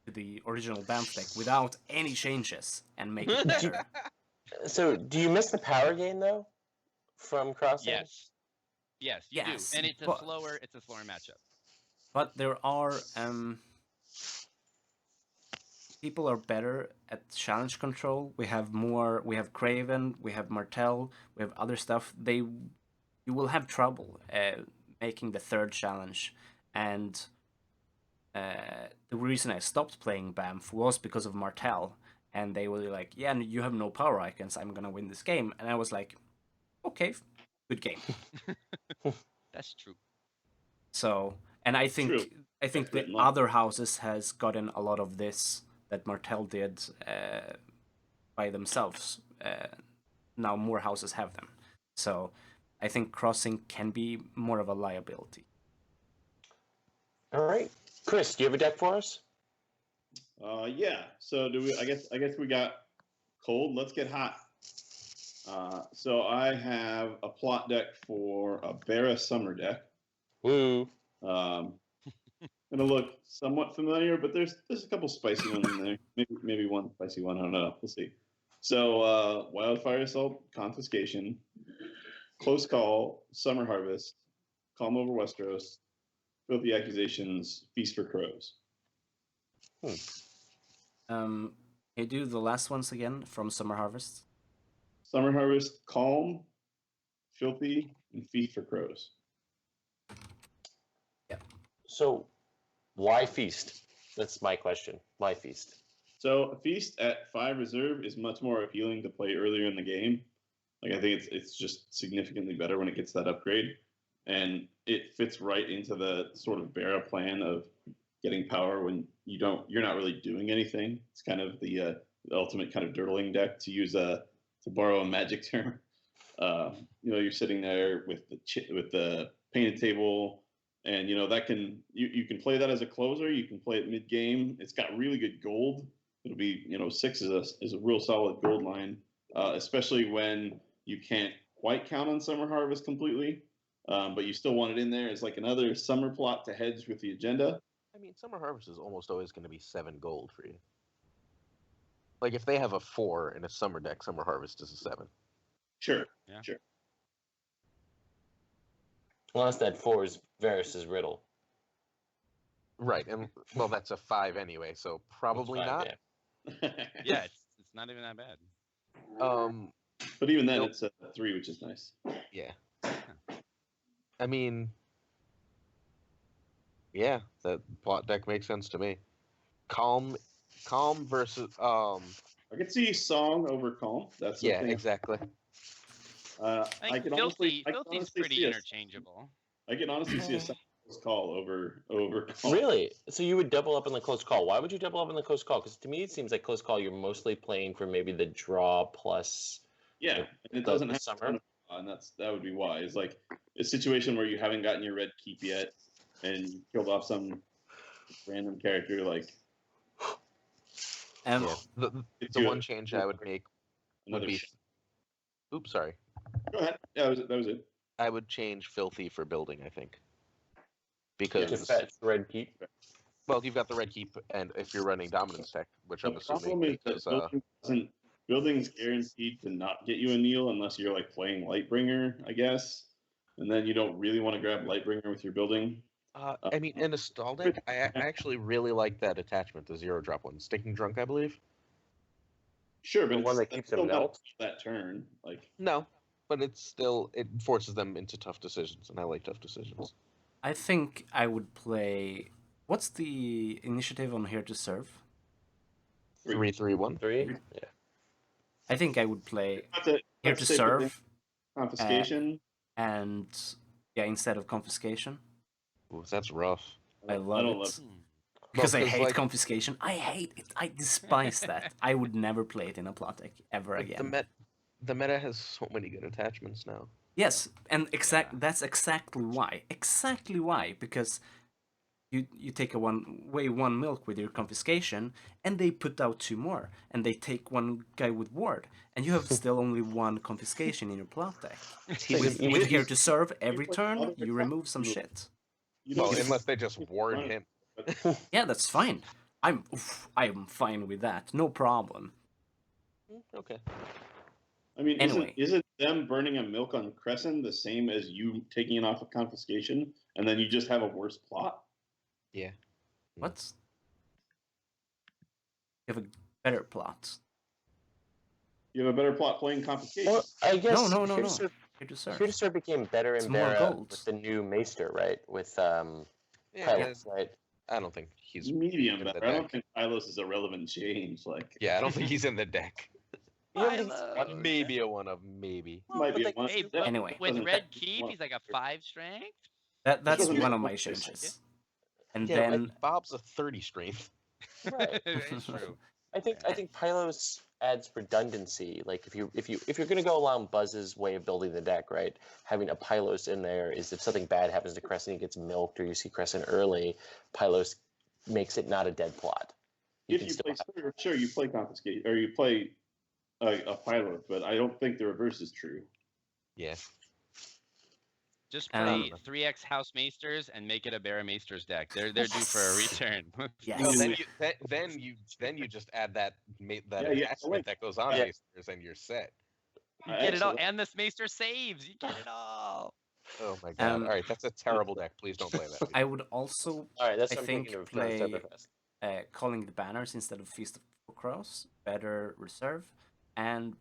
the original Banff deck without any changes and make it better. So, do you miss the power gain though from Crossing? Yes, you do, and it's a slower matchup. But there are people are better at challenge control. We have more. We have Craven. We have Martel. We have other stuff. You will have trouble making the third challenge, and the reason I stopped playing Banff was because of Martel, and they were like, "Yeah, you have no power icons. I'm gonna win this game," and I was like, "Okay, good game." That's true. So, and I think the other houses has gotten a lot of this that Martel did by themselves. Now more houses have them, so I think Crossing can be more of a liability. All right, Chris, do you have a deck for us? Yeah. So do we? I guess we got cold. Let's get hot. So I have a plot deck for a Bara Summer deck. Woo. Gonna look somewhat familiar, but there's a couple spicy ones in there. Maybe one spicy one. I don't know. We'll see. So Wildfire Assault, Confiscation, Close Call, Summer Harvest, Calm Over Westeros, Filthy Accusations, Feast for Crows. Can you do the last ones again from Summer Harvest? Summer Harvest, Calm, Filthy, and Feast for Crows. Yeah. So, why Feast? That's my question. Why Feast? So a Feast at 5 reserve is much more appealing to play earlier in the game. Like I think it's just significantly better when it gets that upgrade, and it fits right into the sort of Bara plan of getting power when you're not really doing anything. It's kind of the ultimate kind of dirtling deck, to use to borrow a Magic term. You're sitting there with the painted table, and that you can play that as a closer. You can play it mid game. It's got really good gold. It'll be 6 is a real solid gold line, especially when you can't quite count on Summer Harvest completely, but you still want it in there as like another summer plot to hedge with the agenda. I mean, Summer Harvest is almost always going to be 7 gold for you. Like, if they have a 4 in a summer deck, Summer Harvest is a 7. Sure. Yeah. Sure. Unless that 4 is Varys' Riddle. Right, and well, that's a 5 anyway, so probably 5, not. Yeah, it's not even that bad. But even then, it's a 3, which is nice. Yeah. I mean, yeah, that plot deck makes sense to me. Calm versus I could see Song over Calm. That's the thing. Exactly. I think Filthy's pretty interchangeable. I can honestly see a close call over Calm. Really? So you would double up in the close call? Why would you double up in the close call? Because to me, it seems like close call you're mostly playing for maybe the draw plus. Yeah, and it doesn't have summer. and that would be why. It's like a situation where you haven't gotten your red keep yet, and you killed off some random character. Like, And Yeah. The it's one change I would make would another. be. Oops, sorry. Go ahead. Yeah, that was it. I would change filthy for building. I think To because fetch red keep. well, you've got the red keep, and if you're running dominance tech, which I'm The assuming problem is that building's guaranteed to not get you a Neil unless you're like playing Lightbringer, I guess. And then you don't really want to grab Lightbringer with your building. I mean, in a stall deck, I actually really like that attachment, the 0-drop one, Stinking Drunk, I believe. Sure, but The one that it's keeps still them not melt? that turn. Like, No, but it forces them into tough decisions, and I like tough decisions. I think I would play. What's the initiative on Here to Serve? 3-3-1. 3? Yeah. I think I would play not to, Here not to say building Serve confiscation. and instead of confiscation. Ooh, that's rough. I love don't it. love Because I Well, 'cause, hate like- confiscation. I hate it. I despise that. I would never play it in a plot deck ever But again. the meta has so many good attachments now. Yes, and that's exactly why. Exactly why. Because you take one milk with your confiscation, and they put out 2 more, and they take one guy with ward, and you have still only 1 confiscation in your plot deck. With Here to Serve, every turn you remove some shit. You Well, don't- unless they just ward him. Yeah, that's fine. I'm fine with that. No problem. Okay. I mean, Anyway. isn't them burning a milk on Crescent the same as you taking it off of confiscation, and then you just have a worse plot? Yeah. What? You have a better plot. You have a better plot playing confiscation. Well, I guess No. Here to Serve, Here to Serve. Here to Serve became better It's in more Bara gold. with the new Maester, right? With Yeah, pilots, right? I don't think he's Medium in the better. I don't deck. think Pylos is a relevant change. Like, Yeah, I don't think he's in the deck. You don't think he's- Maybe a one of maybe. might be but one. Hey, that Anyway. with doesn't red technically keep, one- he's like a 5 strength. That's doesn't one make of my much sense. changes. And Yeah, then Bob's a 30 strength. Right. It's true. I think Pylos adds redundancy. Like if you're gonna go along Buzz's way of building the deck, right? Having a Pylos in there is if something bad happens to Crescent, he gets milked, or you see Crescent early, Pylos makes it not a dead plot. If you play, sure, you play confiscate or you play a pilot, but I don't think the reverse is true. Yeah. Just Um, play 3x House Maesters and make it a Bara Maesters deck. They're due for a return. yes. No, then you just add that Yeah, attachment that goes on Yeah. Maesters and you're set. You get it all, and this Maester saves. You get it all. Oh my god. Um, All right, that's a terrible deck. Please don't play that. I would also All right, that's I what I'm think thinking of play- Cyberfest. calling the banners instead of Feast of Crows, better reserve, and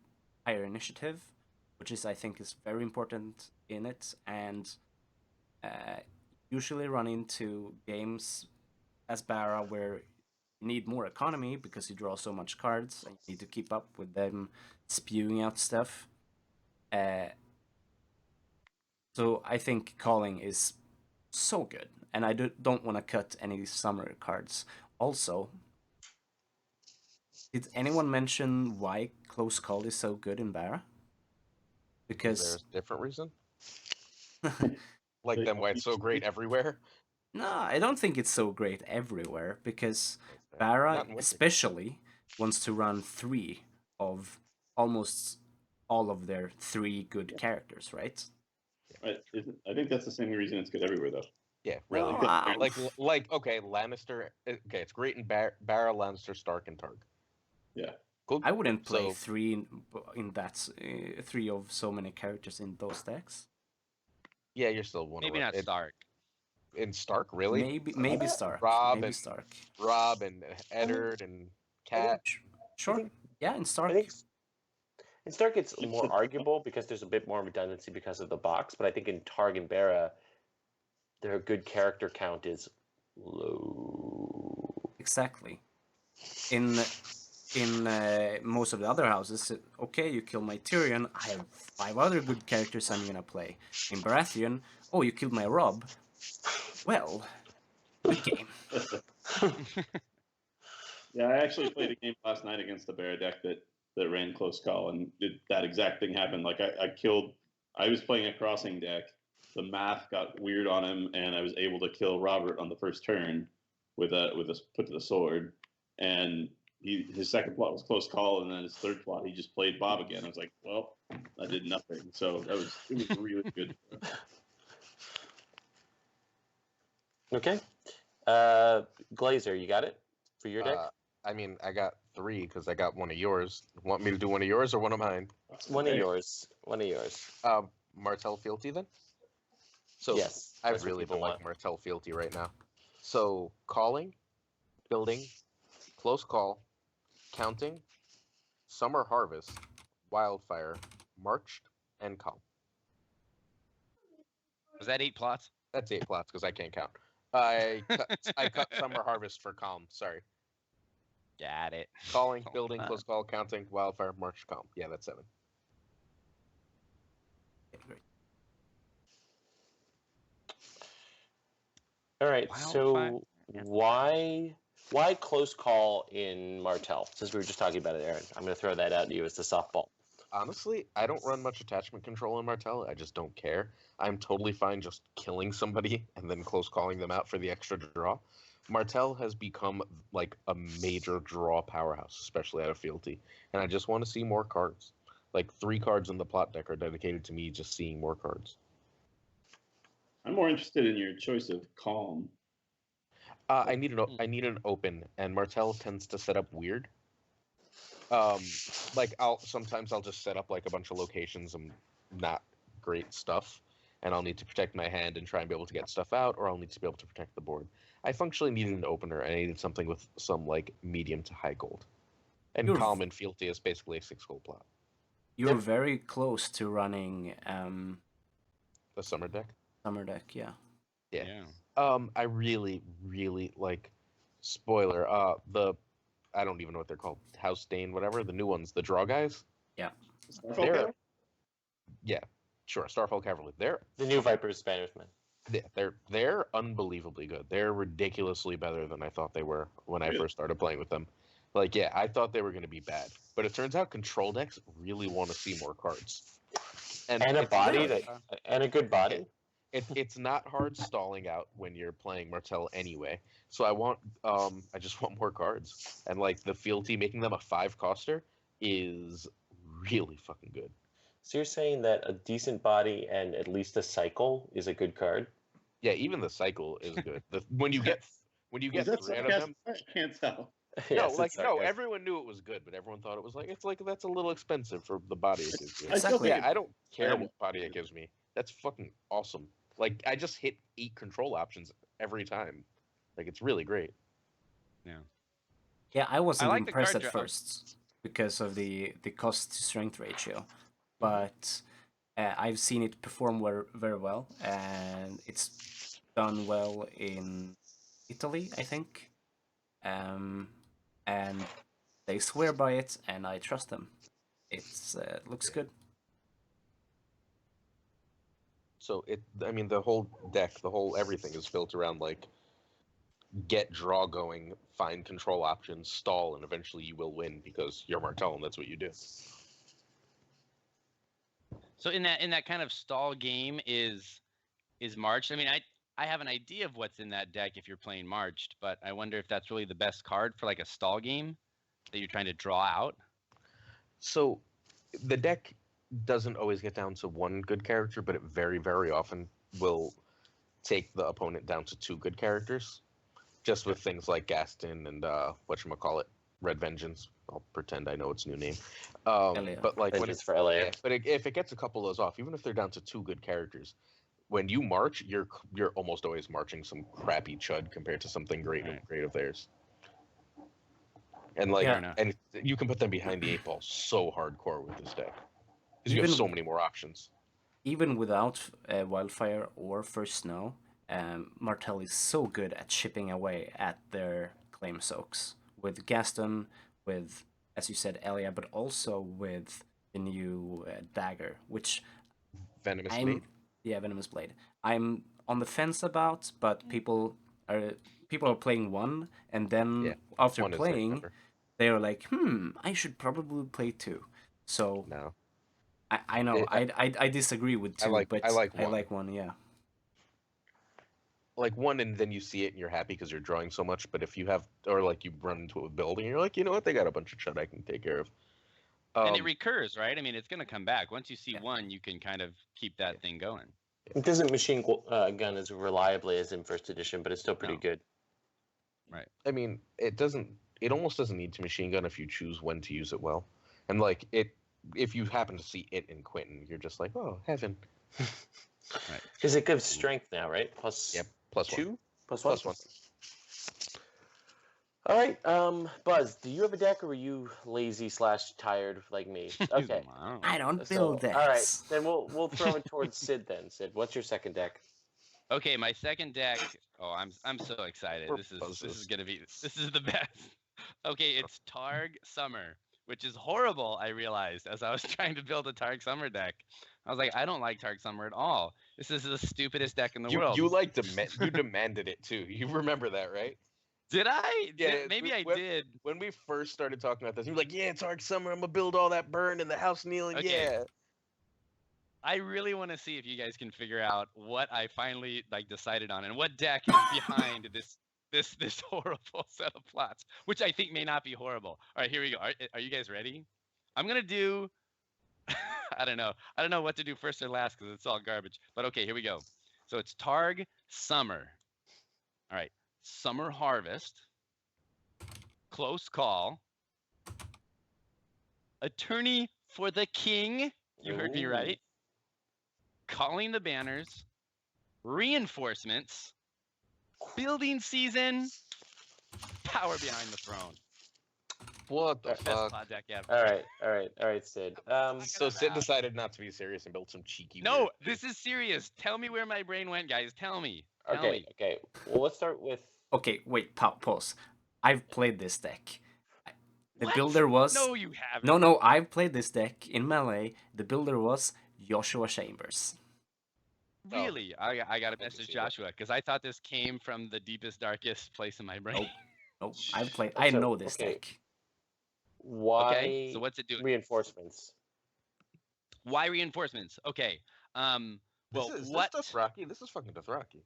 higher initiative, which is I think is very important in it, and usually run into games as Bara where you need more economy because you draw so much cards and you need to keep up with them spewing out stuff. So I think calling is so good, and I don't want to cut any summer cards. Also, did anyone mention why Close Call is so good in Bara? Because There's a different reason. Like then why it's so great everywhere. no, I don't think it's so great everywhere because Not Bara in Winter. especially wants to run 3 of almost all of their 3 good characters, right? I think that's the same reason it's good everywhere, though. Yeah, really. Well, I- Like okay, Lannister. Okay, it's great in Barra, Lannister, Stark, and Targ. Yeah. Cool. I wouldn't play So- 3 in that 3 of so many characters in those decks. Yeah, you're still one. Maybe not Stark. In Stark, really? Maybe Stark. Rob maybe and- Stark. Rob and Eddard and Cat. Sure. think- Yeah, in Stark. I think in Stark it's more arguable because there's a bit more redundancy because of the box, but I think in Targ and Bara, their good character count is low. Exactly. In most of the other houses, okay, you kill my Tyrion, I have 5 other good characters I'm gonna play. In Baratheon, oh, you killed my Rob. Well, good game. Yeah, I actually played a game last night against the Bear deck that ran Close Call, and that exact thing happened. Like I killed I was playing a crossing deck. The math got weird on him, and I was able to kill Robert on the first turn with a put to the sword. And his second plot was close call, and then his third plot he just played Bob again. I was like, well, I did nothing. So it was really good. Okay. Glazer, you got it for your deck? I mean, I got 3 because I got one of yours. Want me to do one of yours or one of mine? One of yours. One of yours. Martell Fealty then? So Yes. I that's what really people don't want. like Martell Fealty right now. So calling, building, close call, counting, summer harvest, wildfire, marched, and calm. Was that 8 plots? That's 8 plots because I can't count. I cut summer harvest for calm. Sorry. Got it. Calling, Oh, building, fun. close call, counting, wildfire, march, calm. Yeah, that's 7. Okay, great. All right. Wildfire. So Yeah. why close call in Martell? Since we were just talking about it, Aaron, I'm going to throw that out to you as the softball. Honestly, I don't run much attachment control in Martell. I just don't care. I'm totally fine just killing somebody and then close calling them out for the extra draw. Martell has become like a major draw powerhouse, especially out of fealty, and I just want to see more cards. Like 3 cards in the plot deck are dedicated to me just seeing more cards. I'm more interested in your choice of calm. I need an open, and Martell tends to set up weird. Like I'll just set up like a bunch of locations and not great stuff, and I'll need to protect my hand and try and be able to get stuff out, or I'll need to be able to protect the board. I functionally needed an opener, and I needed something with some like medium to high gold. And You're- calm and fealty is basically a 6 gold plot. You're very close to running The summer deck. summer deck, yeah. Yeah. I really, really like. Spoiler. I don't even know what they're called. House Dane, whatever. The new ones, the draw guys. Starfall They're- Cavalry? Yeah, sure. Starfall Cavalry. The new Vipers Banishment. They're unbelievably good. They're ridiculously better than I thought they were when I Really? first started playing with them. Like, yeah, I thought they were going to be bad, but it turns out control decks really want to see more cards. And a it's body not- and a good body. it's not hard stalling out when you're playing Martell anyway. So I just want more cards, and like the fealty making them a 5 coster is really fucking good. So you're saying that a decent body and at least a cycle is a good card? Yeah, even the cycle is good. When you get Is that 3 out of them. sarcasm? I can't tell. Yes, it's No, sarcasm. everyone knew it was good, but everyone thought it was like that's a little expensive for the body it gives you. I still Exactly. think Yeah, I don't care Yeah. what body it gives me. That's fucking awesome. Like I just hit 8 control options every time. Like it's really great. Yeah, I wasn't like the impressed card at draw- first because of the cost to strength ratio, but I've seen it perform very well, and it's done well in Italy, I think, and they swear by it, and I trust them. It's looks good. So the whole deck, the whole everything is built around like get draw going, find control options, stall, and eventually you will win because you're Martell and that's what you do. So in that kind of stall game is Marched. I mean, I have an idea of what's in that deck if you're playing Marched, but I wonder if that's really the best card for like a stall game that you're trying to draw out. So the deck doesn't always get down to one good character, but it very, very often will take the opponent down to 2 good characters. Just with things like Gaston and whatchamacallit, Red Vengeance. I'll pretend I know its new name. Elliot. But like when Vengeance it's for LA. if it gets a couple of those off, even if they're down to 2 good characters, when you march, you're almost always marching some crappy chud compared to something great of theirs. And like, Yeah. and you can put them behind the 8 ball so hardcore with this deck because you have Even- so many more options. Even without Wildfire or First Snow, Martell is so good at chipping away at their claim soaks. With Gaston, with, as you said, Elia, but also with the new dagger, which Venomous I'm... Blade. Yeah, Venomous Blade. I'm on the fence about, but people are playing one, and then Yeah, after one is their playing, cover. they are like, I should probably play 2. So No. I know. I disagree with two, but I like I one. like one. Yeah. Like one, and then you see it and you're happy because you're drawing so much. But if you have, or like you run into a building, you're like, you know what, they got a bunch of shit I can take care of. And it recurs, right? I mean, it's going to come back. Once you see Yeah. one, you can kind of keep that thing going. It doesn't machine gun as reliably as in first edition, but it's still pretty No. good. Right. I mean, it doesn't. It almost doesn't need to machine gun if you choose when to use it well. And like it, if you happen to see it in Quentin, you're just like, oh, heaven. Right. Because it gives strength now, right? Plus Yep. Plus two? one. Plus one? Plus one. All right, Buzz, do you have a deck or were you lazy / tired like me? Okay. Wow. I don't So, build decks. all right, then we'll throw it towards Sid then. Sid, what's your second deck? Okay, my second deck. Oh, I'm so excited. We're This is buzzes. gonna be the best. Okay, it's Targ Summer, which is horrible. I realized as I was trying to build a Targ Summer deck. I was like, I don't like Targ Summer at all. This is the stupidest deck in the world. You demanded it too. You remember that, right? Did I? Yeah, Maybe I when- did. When we first started talking about this, you were like, "Yeah, it's Ark Summer. I'm gonna build all that burn and the house kneeling." Okay. Yeah. I really want to see if you guys can figure out what I finally decided on and what deck is behind this horrible set of plots, which I think may not be horrible. All right, here we go. Are you guys ready? I'm gonna do. I don't know what to do first or last because it's all garbage. But okay, here we go. So it's Targ Summer. All right, Summer Harvest. Close Call. Attorney for the King. You heard me Ooh. right. Calling the Banners, Reinforcements, Building Season, Power Behind the Throne. What the Best fuck? plot deck ever. All right, Sid. So Sid decided not to be serious and built some cheeky. No, weird this is serious. Tell me where my brain went, guys. Tell me. Tell Okay, me. okay. Well, let's start with. Okay, wait. Pause. I've played this deck. The What? builder was No, you haven't. no. I've played this deck in Melee. The builder was Joshua Chambers. Really? I got to can message see that. Joshua because I thought this came from the deepest, darkest place in my brain. Nope. I've played. I So, know this okay. deck. Why? Okay, so what's it doing? Reinforcements. Why reinforcements? Okay. Well, This is what? This Dothraki. This is fucking Dothraki.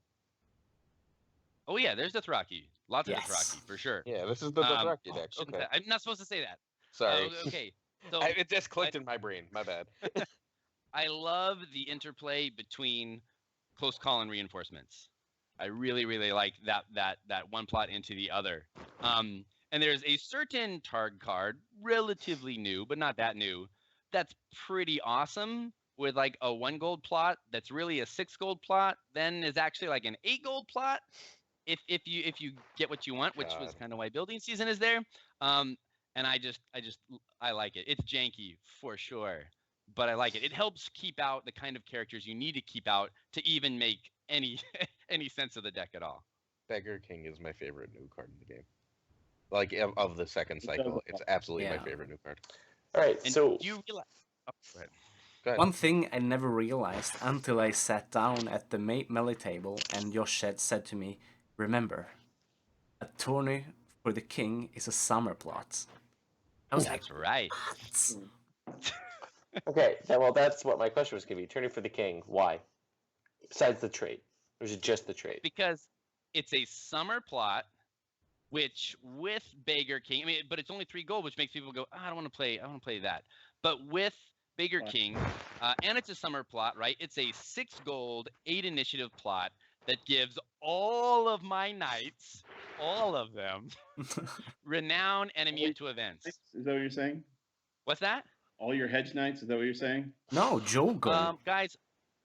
Oh yeah, there's Dothraki. Lots of Yes. Dothraki for sure. Yeah, this is the Dothraki deck. Shouldn't Okay, I- I'm not supposed to say that. sorry. Okay. So It just clicked in my brain. My bad. I love the interplay between Close Call and Reinforcements. I really, really like that one plot into the other. And there's a certain Targ card, relatively new, but not that new, that's pretty awesome with like a 1 gold plot that's really a 6 gold plot, then is actually like an 8 gold plot. If you get what you want, which was God. kind of why Building Season is there. And I like it. It's janky for sure, but I like it. It helps keep out the kind of characters you need to keep out to even make any any sense of the deck at all. Beggar King is my favorite new card in the game. Like of the second It does cycle, look it's like- absolutely my Yeah. favorite new card. All right, And so you realize, oh, go ahead. Go ahead. One thing I never realized until I sat down at the Melee table and Josh said to me, "Remember, Attorney for the King is a summer plot." I was like, That's right. "What?" okay, well, that's what my question was going to be. Turning for the King. Why? Besides the trait, or is it just the trait? Because it's a summer plot, which with Beggar King, I mean, but it's only 3 gold, which makes people go, oh, I want to play that. But with Beggar Right. King, and it's a summer plot, right? It's a 6 gold, 8 initiative plot that gives all of my knights, all of them, renown and immune to events. Is that what you're saying? What's that? All your hedge knights? Is that what you're saying? No, Jogo. Guys,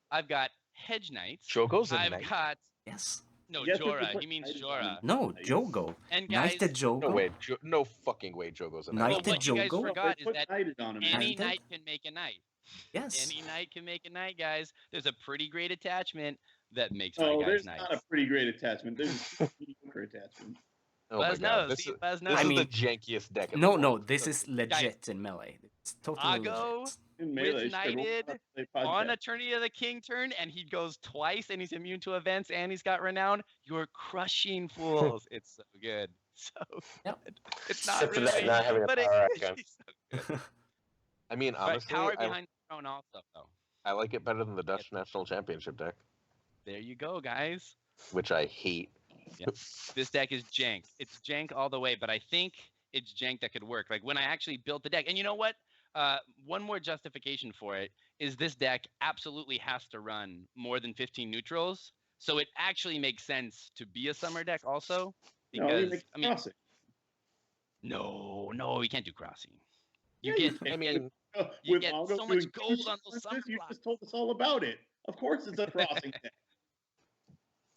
I've got Hedge Knights. Jogo's a I've knight. got Yes. no Yes, but Jorah. the He means knight is Jorah. on No, Nice. Jogo. And guys, Knighted Jogo. No way. No fucking way. Jogo's a Knight knight. well, to what you guys Jogo? forgot They is put that knighted on him. any Knighted? knight can make a knight. Yes. Any knight can make a knight, guys. There's a pretty great attachment that makes my Oh, guys there's knights. not a pretty great attachment. There's a mediocre attachment. Oh my Buzz God, knows. This See, is, Buzz this knows. I is mean- the jankiest deck. In No, the no, world. this is legit in Melee. It's totally Ago legit. In with Melee, sure, we'll knighted play on podcast. Attorney of the King turn, and he goes twice, and he's immune to events, and he's got renown. You're crushing fools. It's so good. So Yep. good. It's not Except for really, that not having a but power it's gun. so good. I mean, Right, honestly, power behind. Throne also, though. I like it better than the Dutch National Championship deck, There you go, guys. which I hate. This deck is jank. It's jank all the way, but I think it's jank that could work. Like when I actually built the deck, and you know what? One more justification for it is this deck absolutely has to run more than 15 neutrals. So it actually makes sense to be a summer deck also. No, Because, you make I mean, crossing. no, we can't do crossing. You Yeah, get, I mean, you with get Mongo so much doing gold on those summer you blocks. just told us all about it. Of course, it's a crossing deck.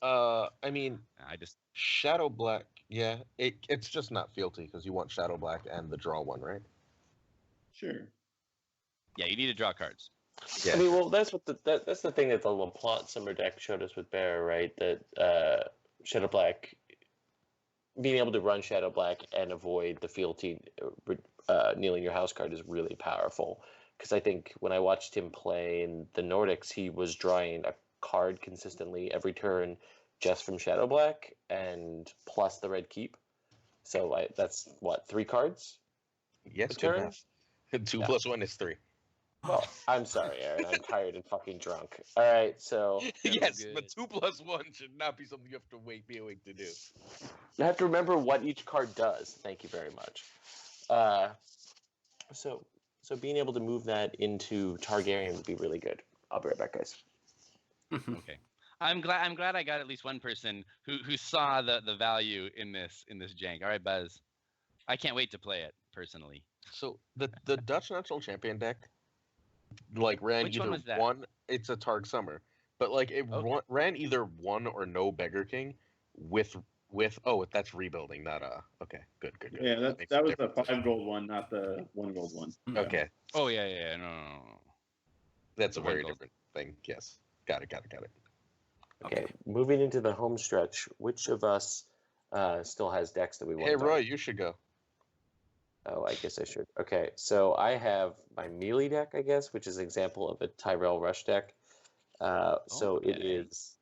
I mean, I just Shadow Black. Yeah, it's just not fealty because you want Shadow Black and the draw one, right? Sure. yeah, you need to draw cards. Yeah. I mean, well, that's what that's the thing that the LaPlante Summer deck showed us with Bear, right? That Shadow Black, being able to run Shadow Black and avoid the fealty kneeling your house card is really powerful. Because I think when I watched him play in the Nordics, he was drawing a card consistently every turn just from Shadow Black and plus the red keep. So that's what, 3 cards Yes, a good turn? math. 2 Yeah. plus 1 is 3. Well, I'm sorry, Aaron. I'm tired and fucking drunk. All right, so Yes, good. but 2 plus 1 should not be something you have to be awake to do. you have to remember what each card does. Thank you very much. So being able to move that into Targaryen would be really good. I'll be right back, guys. Okay. I'm glad I got at least one person who saw the value in this jank. All right, Buzz. I can't wait to play it personally. So the Dutch National Champion deck, like, ran Which one either was that? one. It's a Targ Summer, but like it Okay. ran either 1 or no Beggar King with oh, that's rebuilding, not okay, good. Yeah, makes that a was the difference. 5 gold one, not the 1 gold one. Okay, Oh yeah. No. that's The a one very gold. different thing. Yes, got it. Okay, moving into the home stretch. Which of us still has decks that we want Hey, to talk Roy, you should go. Oh, I guess I should. Okay, so I have my melee deck, I guess, which is an example of a Tyrell Rush deck. So it Okay. is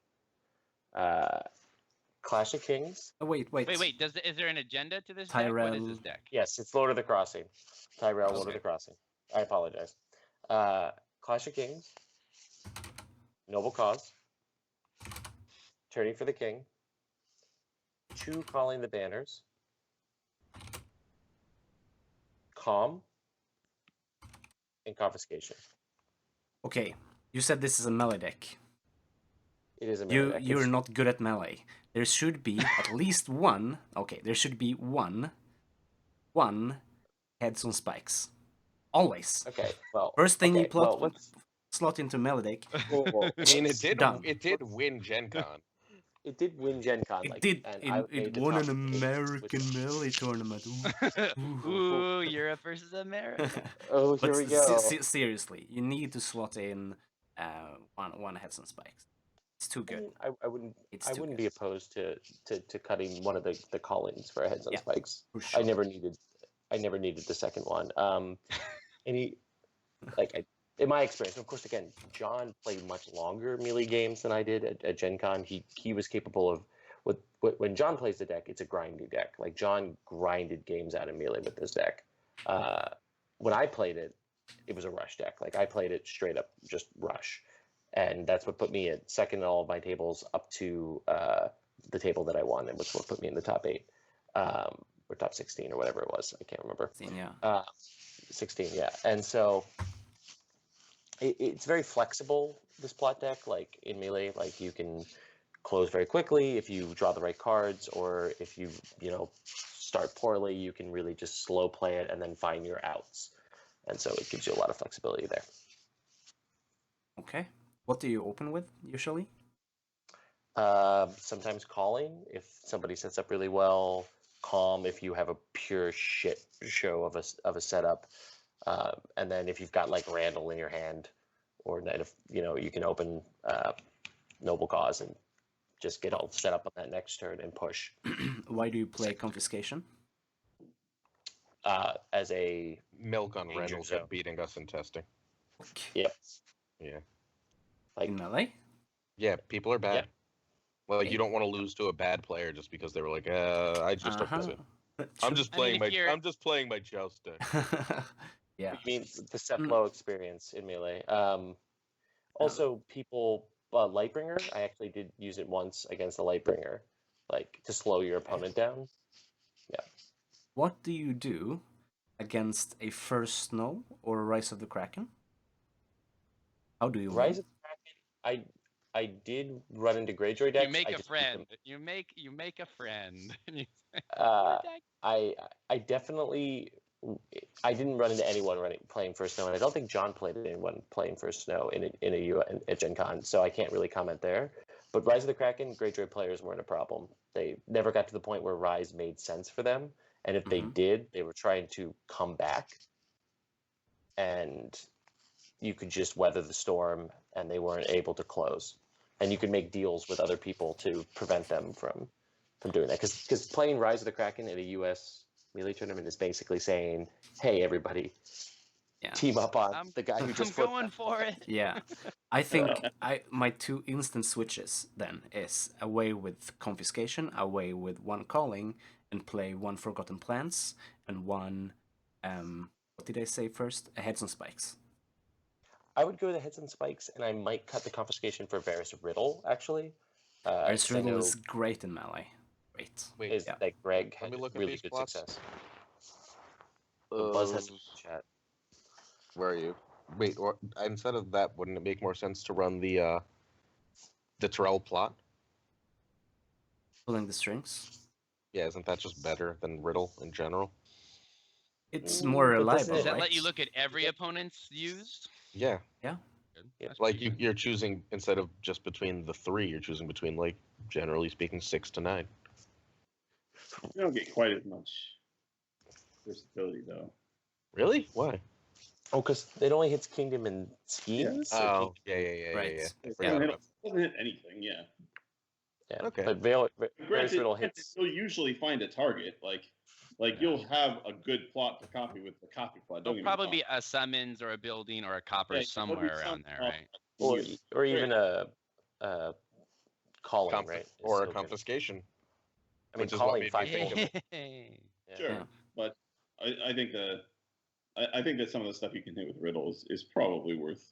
Clash of Kings. Oh, wait. Wait. Is there an agenda to this deck? What is Tyrell. this deck? Yes, it's Lord of the Crossing. Tyrell, Lord of Okay. the Crossing. I apologize. Clash of Kings, Noble Cause, Turning for the King, 2 Calling the Banners, Calm, and Confiscation. Okay, you said this is a melee deck. It is a melee deck. You're not good at melee. There should be at least one. Okay, there should be one heads on spikes. Always. Okay, well. First thing you plot, let's. slot into melee deck. Well, I mean, Done. it did win Gen Con. It did win Gen Con. It won an American melee tournament. Ooh, Europe versus America. Oh, here we go. Seriously, you need to slot in one heads on spikes. It's too good. I wouldn't. It's I too wouldn't good. be opposed to cutting one of the callings for heads on Yeah, spikes. for sure. I never needed the second one. In my experience, of course, again, John played much longer melee games than I did at Gen Con. He was capable of when John plays the deck, it's a grindy deck. Like John grinded games out of melee with this deck. When I played it, it was a rush deck. Like I played it straight up, just rush, and that's what put me at second in all of my tables up to the table that I won, and which will put me in the top 8 or top 16 or whatever it was. I can't remember. 16, yeah. 16, yeah. And so it's very flexible, this plot deck. Like in melee, like you can close very quickly if you draw the right cards, or if you start poorly, you can really just slow play it and then find your outs. And so it gives you a lot of flexibility there. Okay. What do you open with usually? Sometimes calling if somebody sets up really well. Calm if you have a pure shit show of a setup. And then if you've got like Randall in your hand, or Knight of, you can open Noble Cause and just get all set up on that next turn and push. Why do you play Confiscation? As a Milk on Danger Randall zone. kept beating us in testing. Yep. Yeah. In melee? Yeah, people are bad. Yeah. Well, you don't want to lose to a bad player just because they were like, I just don't Uh-huh. lose it. I'm just I mean, playing if you're- I'm just playing my joust deck. Yeah. You mean the Ceplo experience in Melee? Also, people Lightbringer. I actually did use it once against a Lightbringer, like to slow your opponent down. Yeah. What do you do against a First Snow or a Rise of the Kraken? How do you Rise win? of the Kraken. I did run into Greyjoy decks. You make I a just beat them. friend. You make a friend. Uh, I definitely I didn't run into anyone playing First Snow, and I don't think John played anyone playing First Snow at Gen Con, so I can't really comment there. But Rise of the Kraken, Greyjoy players weren't a problem. They never got to the point where Rise made sense for them, and if they did, they were trying to come back, and you could just weather the storm, and they weren't able to close. And you could make deals with other people to prevent them from doing that. Because playing Rise of the Kraken at a U.S. Melee tournament is basically saying, hey, everybody, team up on the guy who just I'm going for it. Yeah. I think my two instant switches then is away with Confiscation, away with one Calling, and play one Forgotten Plants and one what did I say first? Heads and Spikes. I would go to the Heads and Spikes, and I might cut the Confiscation for Varys Riddle, actually. Varys Riddle is great in Melee. Great. Wait, That Greg let had me look at really these good plots. success. Buzz has some chat. Where are you? Wait, or instead of that, wouldn't it make more sense to run the Terrell plot? Pulling the strings. Yeah, isn't that just better than Riddle in general? It's more But reliable, doesn't Does that right? let you look at every opponent's used? Yeah. Yeah. Good. Yeah. That's Like pretty good. you're choosing, instead of just between the three, you're choosing between, like, generally speaking, 6 to 9. You don't get quite as much versatility though. Really? Why? Oh, because it only hits Kingdom and Schemes? Or Oh, yeah. Right. I It forgot doesn't about hit anything, yeah. Yeah. Okay. But Varys Granted, Riddle hits. you'll usually find a target. Like you'll have a good plot to copy with the copy plot. Don't There'll get me probably wrong. be a summons or a building or a copper Yeah, somewhere around there, right? Or even a calling, right? Or a confiscation. I mean, which is what calling made me 5 think of gold. it. Sure, Yeah. but I think I think that some of the stuff you can hit with Riddle is probably worth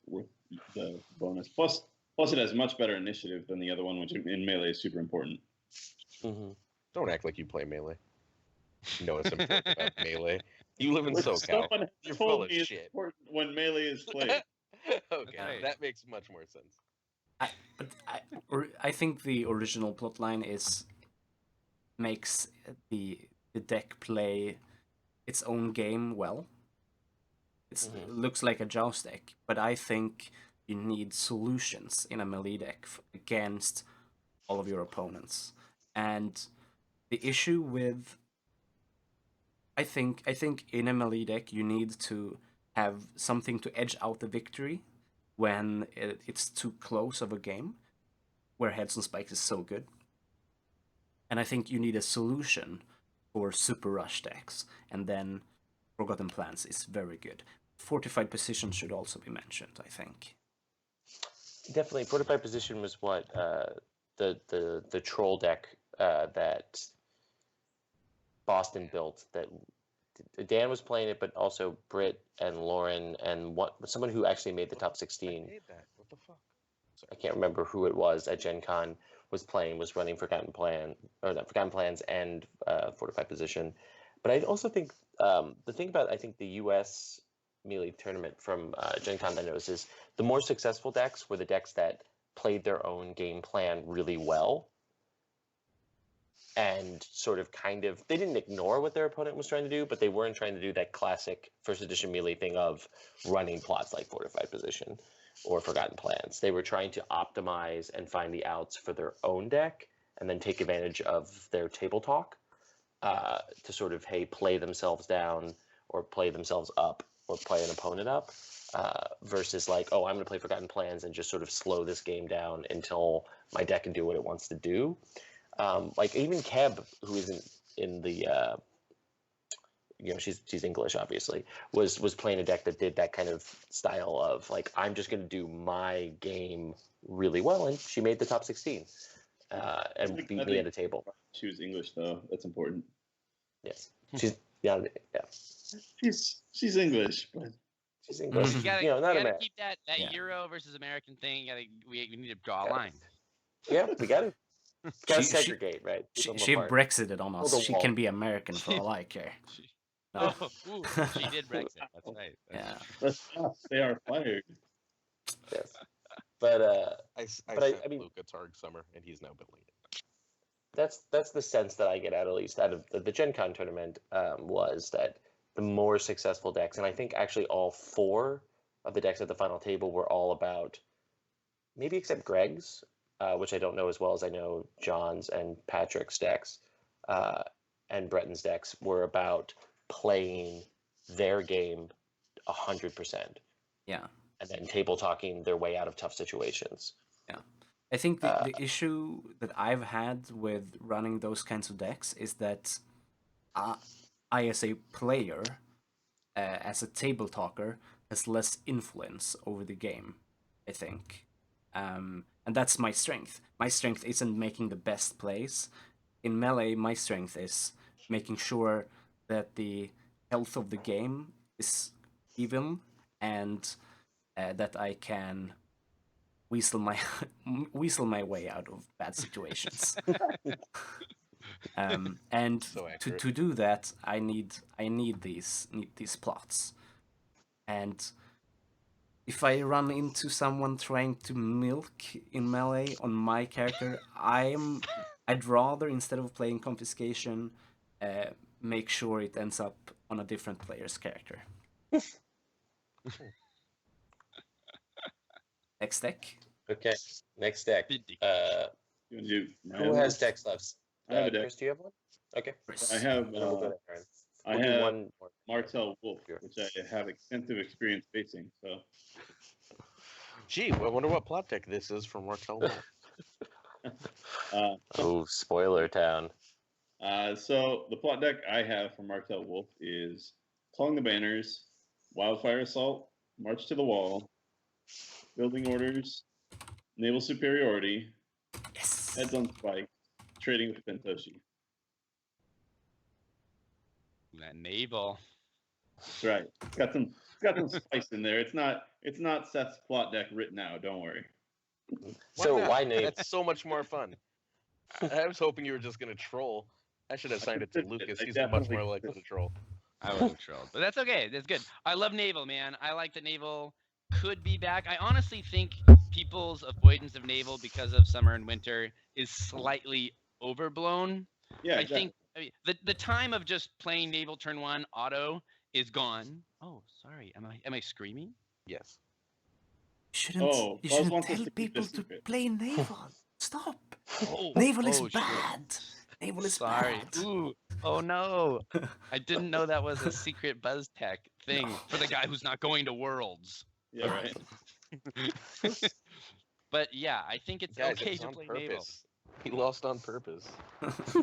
the bonus. Plus, it has much better initiative than the other one, which in Melee is super important. Mm-hmm. Don't act like you play Melee. No, it's important about Melee. You live in Which SoCal. someone You're told full of me it's shit. important when Melee is played. Okay, Right. that makes much more sense. I think the original plotline makes the deck play its own game well. It looks like a joust deck, but I think you need solutions in a melee deck against all of your opponents. And the issue with I think in a melee deck you need to have something to edge out the victory when it's too close of a game, where Heads and Spikes is so good. And I think you need a solution for super rush decks, and then Forgotten Plans is very good. Fortified Position should also be mentioned, I think. Definitely, Fortified Position was what the troll deck that Boston built. That Dan was playing it, but also Britt and Lauren and someone who actually made the top 16. I hate that. What the fuck? I can't remember who it was at Gen Con was running Forgotten Plans and Fortified Position. But I also think the thing about the U.S. Melee tournament from Gen Con that I noticed is the more successful decks were the decks that played their own game plan really well and they didn't ignore what their opponent was trying to do, but they weren't trying to do that classic first edition Melee thing of running plots like Fortified Position or Forgotten Plans. They were trying to optimize and find the outs for their own deck and then take advantage of their table talk to play themselves down or play themselves up or play an opponent up versus I'm going to play Forgotten Plans and just sort of slow this game down until my deck can do what it wants to do. Even Keb, who isn't in the she's English obviously, was playing a deck that did that kind of style of I'm just going to do my game really well, and she made the top 16 and beat me at a table. She was English though. That's important. Yes, Yeah. She's English, but She's English. You gotta, not you gotta American. keep that Yeah. Euro versus American thing. We need to draw a line. Yeah, we got to She- segregate, right? Keep She, them she apart. Brexited on Build us. a She wall. can be American for all I care. Oh, ooh, she did Brexit. That's right. Yeah. let's not. They are fired. Yes. But I But I sent mean- Luke a Targ summer, and he's now building it. that's the sense that I get at least out of the Gen Con tournament, was that the more successful decks, and I think actually all 4 of the decks at the final table were all about, maybe except Greg's, which I don't know as well as I know John's and Patrick's decks, and Bretton's decks were about playing their game 100%, Yeah. and then table talking their way out of tough situations. I think the issue that I've had with running those kinds of decks is that I as a player, as a table talker, has less influence over the game, I think. And that's my strength. My strength isn't making the best plays. In Melee, my strength is making sure that the health of the game is even and that I can weasel my way out of bad situations. And So to accurate. do that, I need these plots. And if I run into someone trying to milk in Melee on my character, I'd rather, instead of playing confiscation, make sure it ends up on a different player's character. Next deck. Okay, next deck. Ridiculous. You wanna do Who has decks left? I have a deck. Chris, do you have one? Okay. Chris. I have And then we'll go to Aaron. I We'll do have one more. Martel Wolf, Sure. which I have extensive experience facing. So Gee, I wonder what plot deck this is from Martel Wolf. Oh, spoiler town. So the plot deck I have for Martel Wolf is Calling the Banners, Wildfire Assault, March to the Wall, Building Orders, Naval Superiority, Yes. Heads on Spike, Trading with Pentoshi. That naval. That's right. It's got some spice in there. It's not Seth's plot deck written out. Don't worry. So not? why name? That's so much more fun. I was hoping you were just gonna troll. I should have signed it to Lucas. I He's much definitely- more likely to troll. I wasn't trolled, but that's okay. That's good. I love naval, man. I like that naval could be back. I honestly think people's avoidance of naval because of summer and winter is slightly overblown. Yeah, I exactly. think the time of just playing naval turn 1 auto is gone. Oh, sorry. Am I screaming? Yes. You Oh, Buzz shouldn't wants us tell to keep people this to secret. play naval. Stop. Oh, Naval is shit. bad. Naval is Sorry. bad. Ooh. Oh no. I didn't know that was a secret Buzz Tech thing for the guy who's not going to Worlds. Yeah, right. But yeah, I think it's Guys, okay it's to on play purpose. naval. He lost on purpose.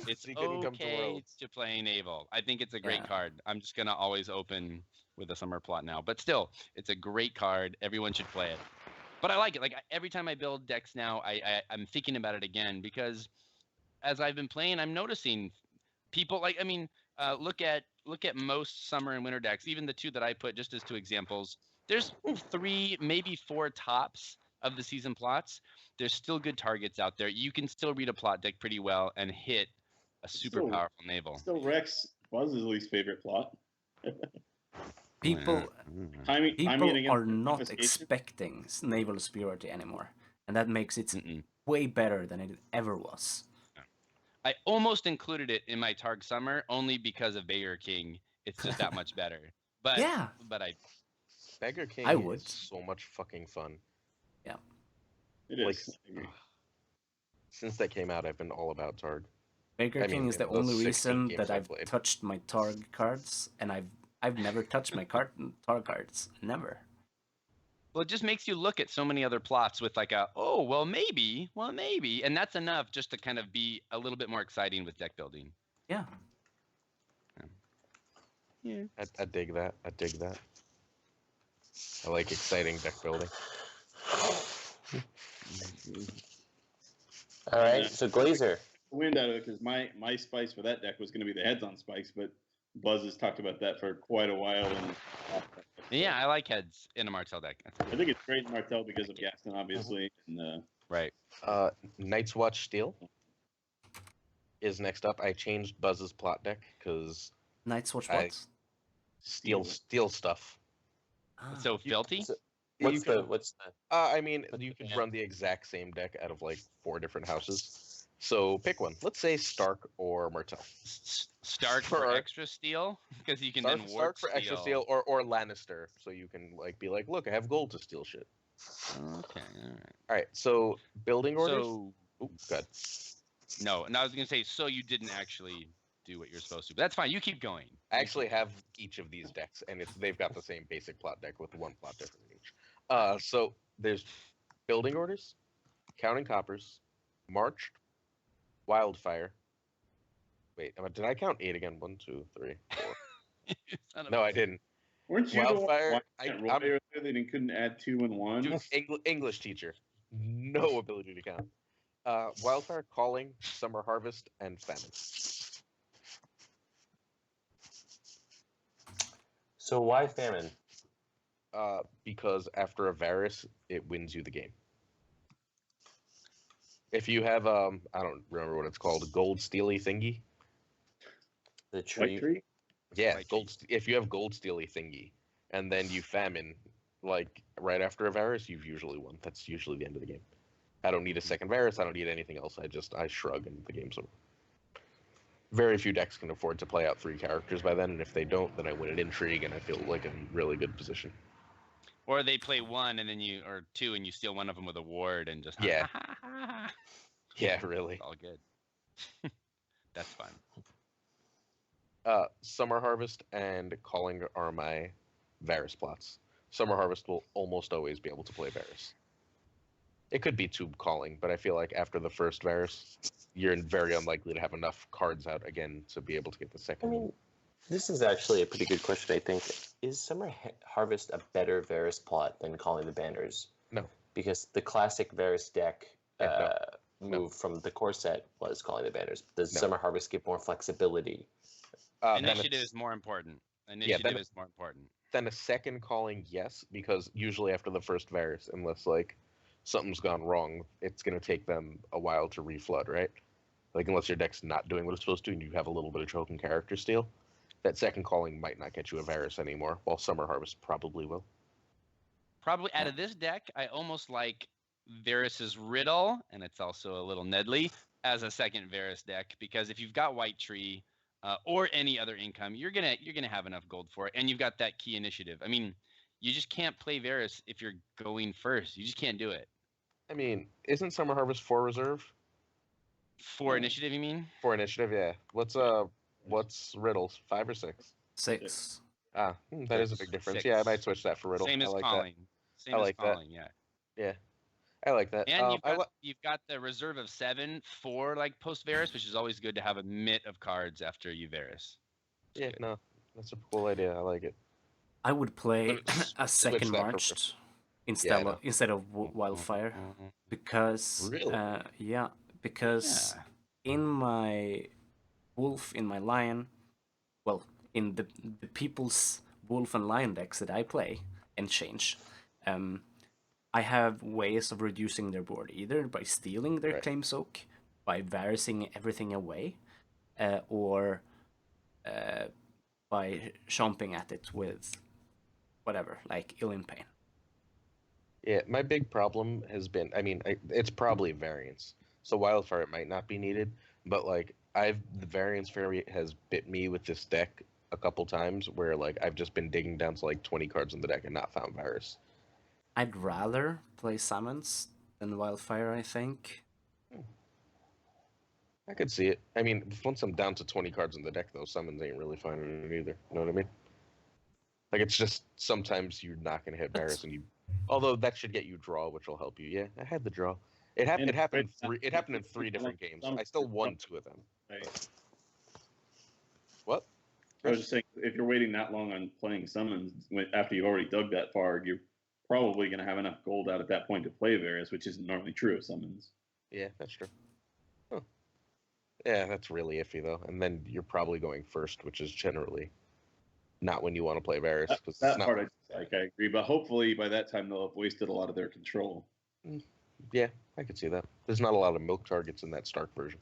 It's He didn't come to okay Worlds. to play naval. I think it's a great Yeah. card. I'm just gonna always open with a summer plot now, but still, it's a great card. Everyone should play it. But I like it. Like every time I build decks now, I'm thinking about it again because as I've been playing, I'm noticing people like look at most summer and winter decks, even the 2 that I put just as 2 examples. There's 3, maybe 4 tops of the season plots. There's still good targets out there. You can still read a plot deck pretty well and hit a super Still- powerful naval. Still Rex Buzz's least favorite plot. People Timing people against are not confiscation. expecting naval superiority anymore, and that makes it Mm-mm. way better than it ever was. I almost included it in my Targ Summer only because of Beggar King. It's just that much better. But Yeah. but I Beggar King I would. is so much fucking fun. It Like, is. I agree. since that came out, I've been all about Targ. Baker I King mean, is the those only 16 reason games that I I've played. touched my Targ cards, and I've never touched my Targ cards. Never. well, it just makes you look at so many other plots with like well maybe, and that's enough just to kind of be a little bit more exciting with deck building. Yeah. Yeah. I dig that. I dig that. I like exciting deck building. All right. Yeah. So Glazer. Wind out of it because my spice for that deck was going to be the Heads on Spikes, but Buzz has talked about that for quite a while. And Yeah, I like heads in a Martel deck. That's I think it's great in Martel because of Gaston, obviously. And right. Night's Watch Steel is next up. I changed Buzz's plot deck because Night's Watch I- what? steal stuff. Ah. So filthy. So, You can- what's the? I mean, What's you the could ban? run the exact same deck out of like 4 different houses. So pick one. Let's say Stark or Martell. Stark For for our- extra steel because you can Stark, then Stark warp for extra steel or Lannister, so you can like be like, look, I have gold to steal shit. Okay, all right. All right, so building orders. So Ooh, good. no, and I was gonna say so you didn't actually do what you're supposed to, but that's fine. You keep going. I actually have each of these decks, and they've got the same basic plot deck with one plot difference in each. So there's building orders, counting coppers, marched, wildfire. Wait, did I count 8 again? 1, 2, 3, 4. Son of No, a- I didn't. weren't you Wildfire, the one I'm- earlier that they couldn't add 2 and 1? Dude, English teacher, no ability to count. Wildfire, calling, summer harvest, and famine. So why famine? Because after a Varus, it wins you the game. If you have I don't remember what it's called, a gold steely thingy. The White tree. tree? Yeah, Like- if you have gold steely thingy, and then you famine, like right after a Varus, you've usually won. That's usually the end of the game. I don't need a second Varus. I don't need anything else. I shrug and the game's over. Very few decks can afford to play out 3 characters by then, and if they don't, then I win an intrigue and I feel like in really good position. Or they play 1 and then or 2 and you steal one of them with a ward and just Yeah. Yeah, really. It's all good. That's fun. Summer Harvest and Calling are my Varus plots. Summer Harvest will almost always be able to play Varus. It could be Tube Calling, but I feel like after the first Varus, you're very unlikely to have enough cards out again to be able to get the I second one. mean, this is actually a pretty good question, I think. Is Summer Harvest a better Varus plot than Calling the Banners? No. Because the classic Varus deck Yeah, move from the core set was Calling the Banners. Does No. Summer Harvest give more flexibility? Then Initiative it's- is more important. then Initiative is more important. Then a second Calling, yes, because usually after the first Varus, unless like something's gone wrong, it's going to take them a while to reflood, right? Like unless your deck's not doing what it's supposed to and you have a little bit of choking character steal, that second Calling might not get you a Varus anymore, while Summer Harvest probably will. Probably out of this deck, I almost like Varus's Riddle, and it's also a little Nedley, as a second Varus deck, because if you've got White Tree or any other income, you're gonna have enough gold for it, and you've got that key initiative. I mean, you just can't play Varus if you're going first. You just can't do it. I mean, isn't Summer Harvest 4 reserve? For initiative, you mean? 4 initiative, yeah. What's Riddles? 5 or 6? 6. That is a big difference. 6. Yeah, I might switch that for Riddle. Same as I like calling. Same I as like that. calling, yeah. that. Yeah, I like that. And you've got the reserve of 7 for like post Varus, which is always good to have a mitt of cards after you Varus. yeah, no, that's a cool idea. I like it. I would play But it's- a second that for- marched Yeah, I instead know. of wildfire because Really? because in my wolf, in my lion, well, in the people's wolf and lion decks that I play and change, I have ways of reducing their board, either by stealing their Right. claim soak, by varusing everything away, or by chomping at it with whatever, like ill in pain. Yeah, my big problem has been, I mean, it's probably variance. So Wildfire it might not be needed, but like the variance fairy has bit me with this deck a couple times where like I've just been digging down to like 20 cards in the deck and not found Varus. I'd rather play summons than wildfire, I think. I could see it. I mean, once I'm down to 20 cards in the deck though, summons ain't really finding it either. You know what I mean? Like it's just sometimes you're not gonna hit Varus and you. Although that should get you draw, which will help you. Yeah, I had the draw. It happened. It happened. It happened in 3 different games. I still won 2 of them. Right. What? I was just saying, if you're waiting that long on playing summons, after you've already dug that far, you're probably going to have enough gold out at that point to play Varus, which isn't normally true of summons. Yeah, that's true. Huh. Yeah, that's really iffy though. And then you're probably going first, which is generally not when you want to play Varus That, because it's that not. part I agree, but hopefully by that time they'll have wasted a lot of their control. Yeah, I could see that. There's not a lot of milk targets in that Stark version.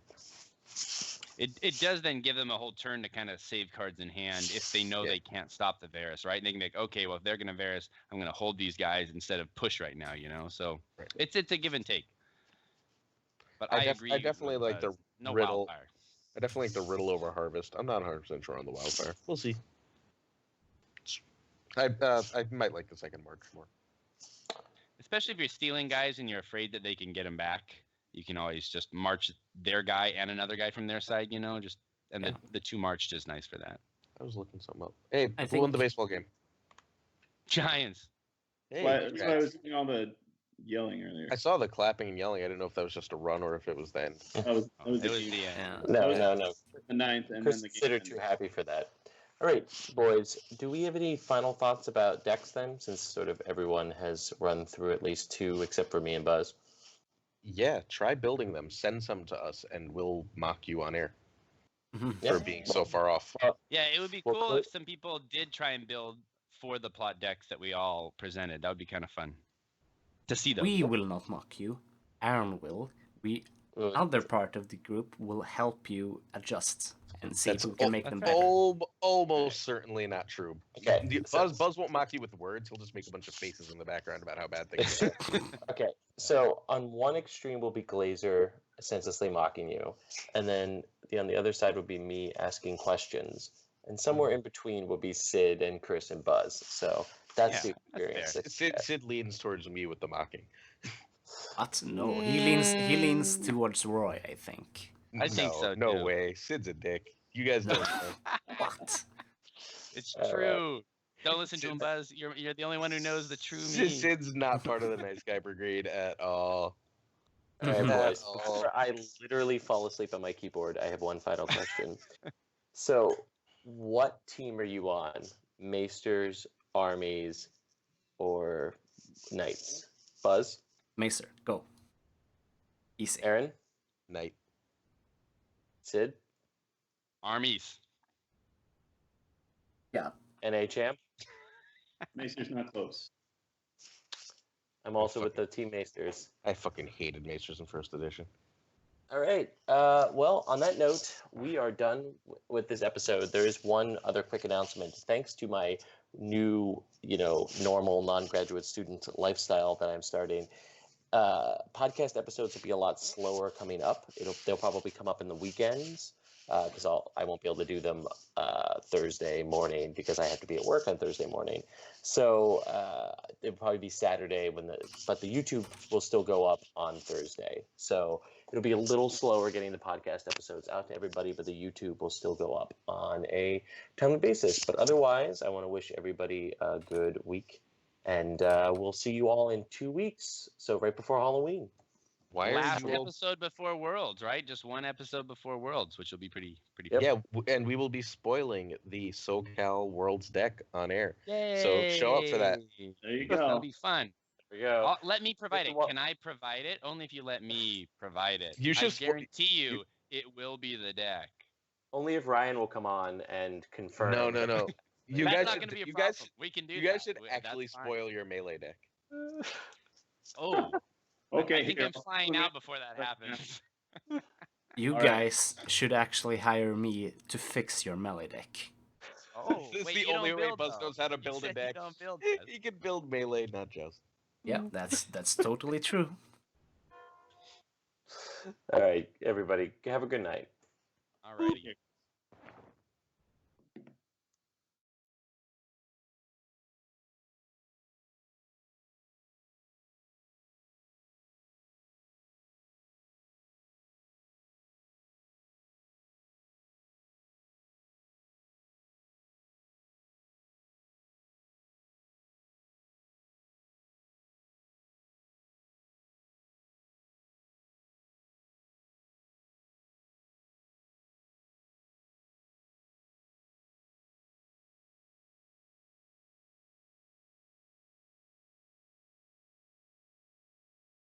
It does then give them a whole turn to kind of save cards in hand if they know they can't stop the Varus, right? And they can be like, okay, well, if they're going to Varus, I'm going to hold these guys instead of push right now, you know? So Right. it's a give and take. But I I agree. I definitely with, like the no riddle. wildfire. I definitely like the riddle over harvest. I'm not 100% sure on the wildfire. We'll see. I might like the second march more. Especially if you're stealing guys and you're afraid that they can get them back, you can always just march their guy and another guy from their side, you know, the two marched is nice for that. I was looking something up. Hey, I who won the think- baseball game? Giants. Hey, That's why I was congrats. doing all the yelling earlier. I saw the clapping and yelling. I didn't know if that was just a run or if it was the end. That was It was the the game. end. Yeah. No. The ninth, and Chris then the game. considered too happy for that. All right, boys, do we have any final thoughts about decks then, since sort of everyone has run through at least two, except for me and Buzz? Yeah, try building them. Send some to us, and we'll mock you on air Mhm. Yeah. for being so far off. Yeah, it would be Well, cool cool. if some people did try and build for the plot decks that we all presented. That would be kind of fun to see those. We will not mock you. Aaron will. We, other part of the group, will help you adjust and see That's if we can make them that's better. Almost certainly not true. Okay, so- Buzz won't mock you with words. He'll just make a bunch of faces in the background about how bad things are. Okay, so on one extreme will be Glazer senselessly mocking you, and then on the other side would be me asking questions, and somewhere in between will be Sid and Chris and Buzz. So that's Yeah, the that's experience. fair. that you Sid, get. Sid leans towards me with the mocking. But no, he leans towards Roy, I think. I think so, No too. way. Sid's a dick. You guys don't know. What? It's All right. true. Don't listen to him, Buzz. You're the only one who knows the true me. Sid's not part of the nice guy brigade at all. All right, At boys. all. Before I literally fall asleep on my keyboard, I have one final question. So, what team are you on? Maesters, armies, or knights? Buzz, Macer, go. Easy. Aaron, Night. Sid, Armies. NA champ. Macer's not close. I'm also with the team Maesters. I fucking hated Maesters in first edition. All right. Well, on that note, we are done with this episode. There is one other quick announcement. Thanks to my new, normal non-graduate student lifestyle that I'm starting, podcast episodes will be a lot slower coming up. They'll probably come up in the weekends because I won't be able to do them Thursday morning because I have to be at work on Thursday morning. So it'll probably be Saturday but the YouTube will still go up on Thursday. So it'll be a little slower getting the podcast episodes out to everybody, but the YouTube will still go up on a timely basis. But otherwise, I want to wish everybody a good week, and we'll see you all in 2 weeks. So right before Halloween. Why are Last you all... episode before Worlds, right? Just one episode before Worlds, which will be pretty Yep. Yeah, and we will be spoiling the SoCal Worlds deck on air. So show up for that. Yay! There you That'll go. be fun. There we go. Let me provide it. Well- Can I provide it? Only if you let me provide it. You should I spo- guarantee you it will be the deck. Only if Ryan will come on and confirm. No. You That's guys not should, going to be a you problem. guys, We can do you that. guys should That's actually fine. spoil your melee deck. Oh, Okay. I think here. I'm flying out before that happens. You All right. guys should actually hire me to fix your melee deck. Oh, This is wait, the you don't only way build, Buzz though. knows how to You build a said deck. You don't build, Buzz. He can build melee, not just. Yeah, that's totally true. All right, everybody, have a good night. Alrighty.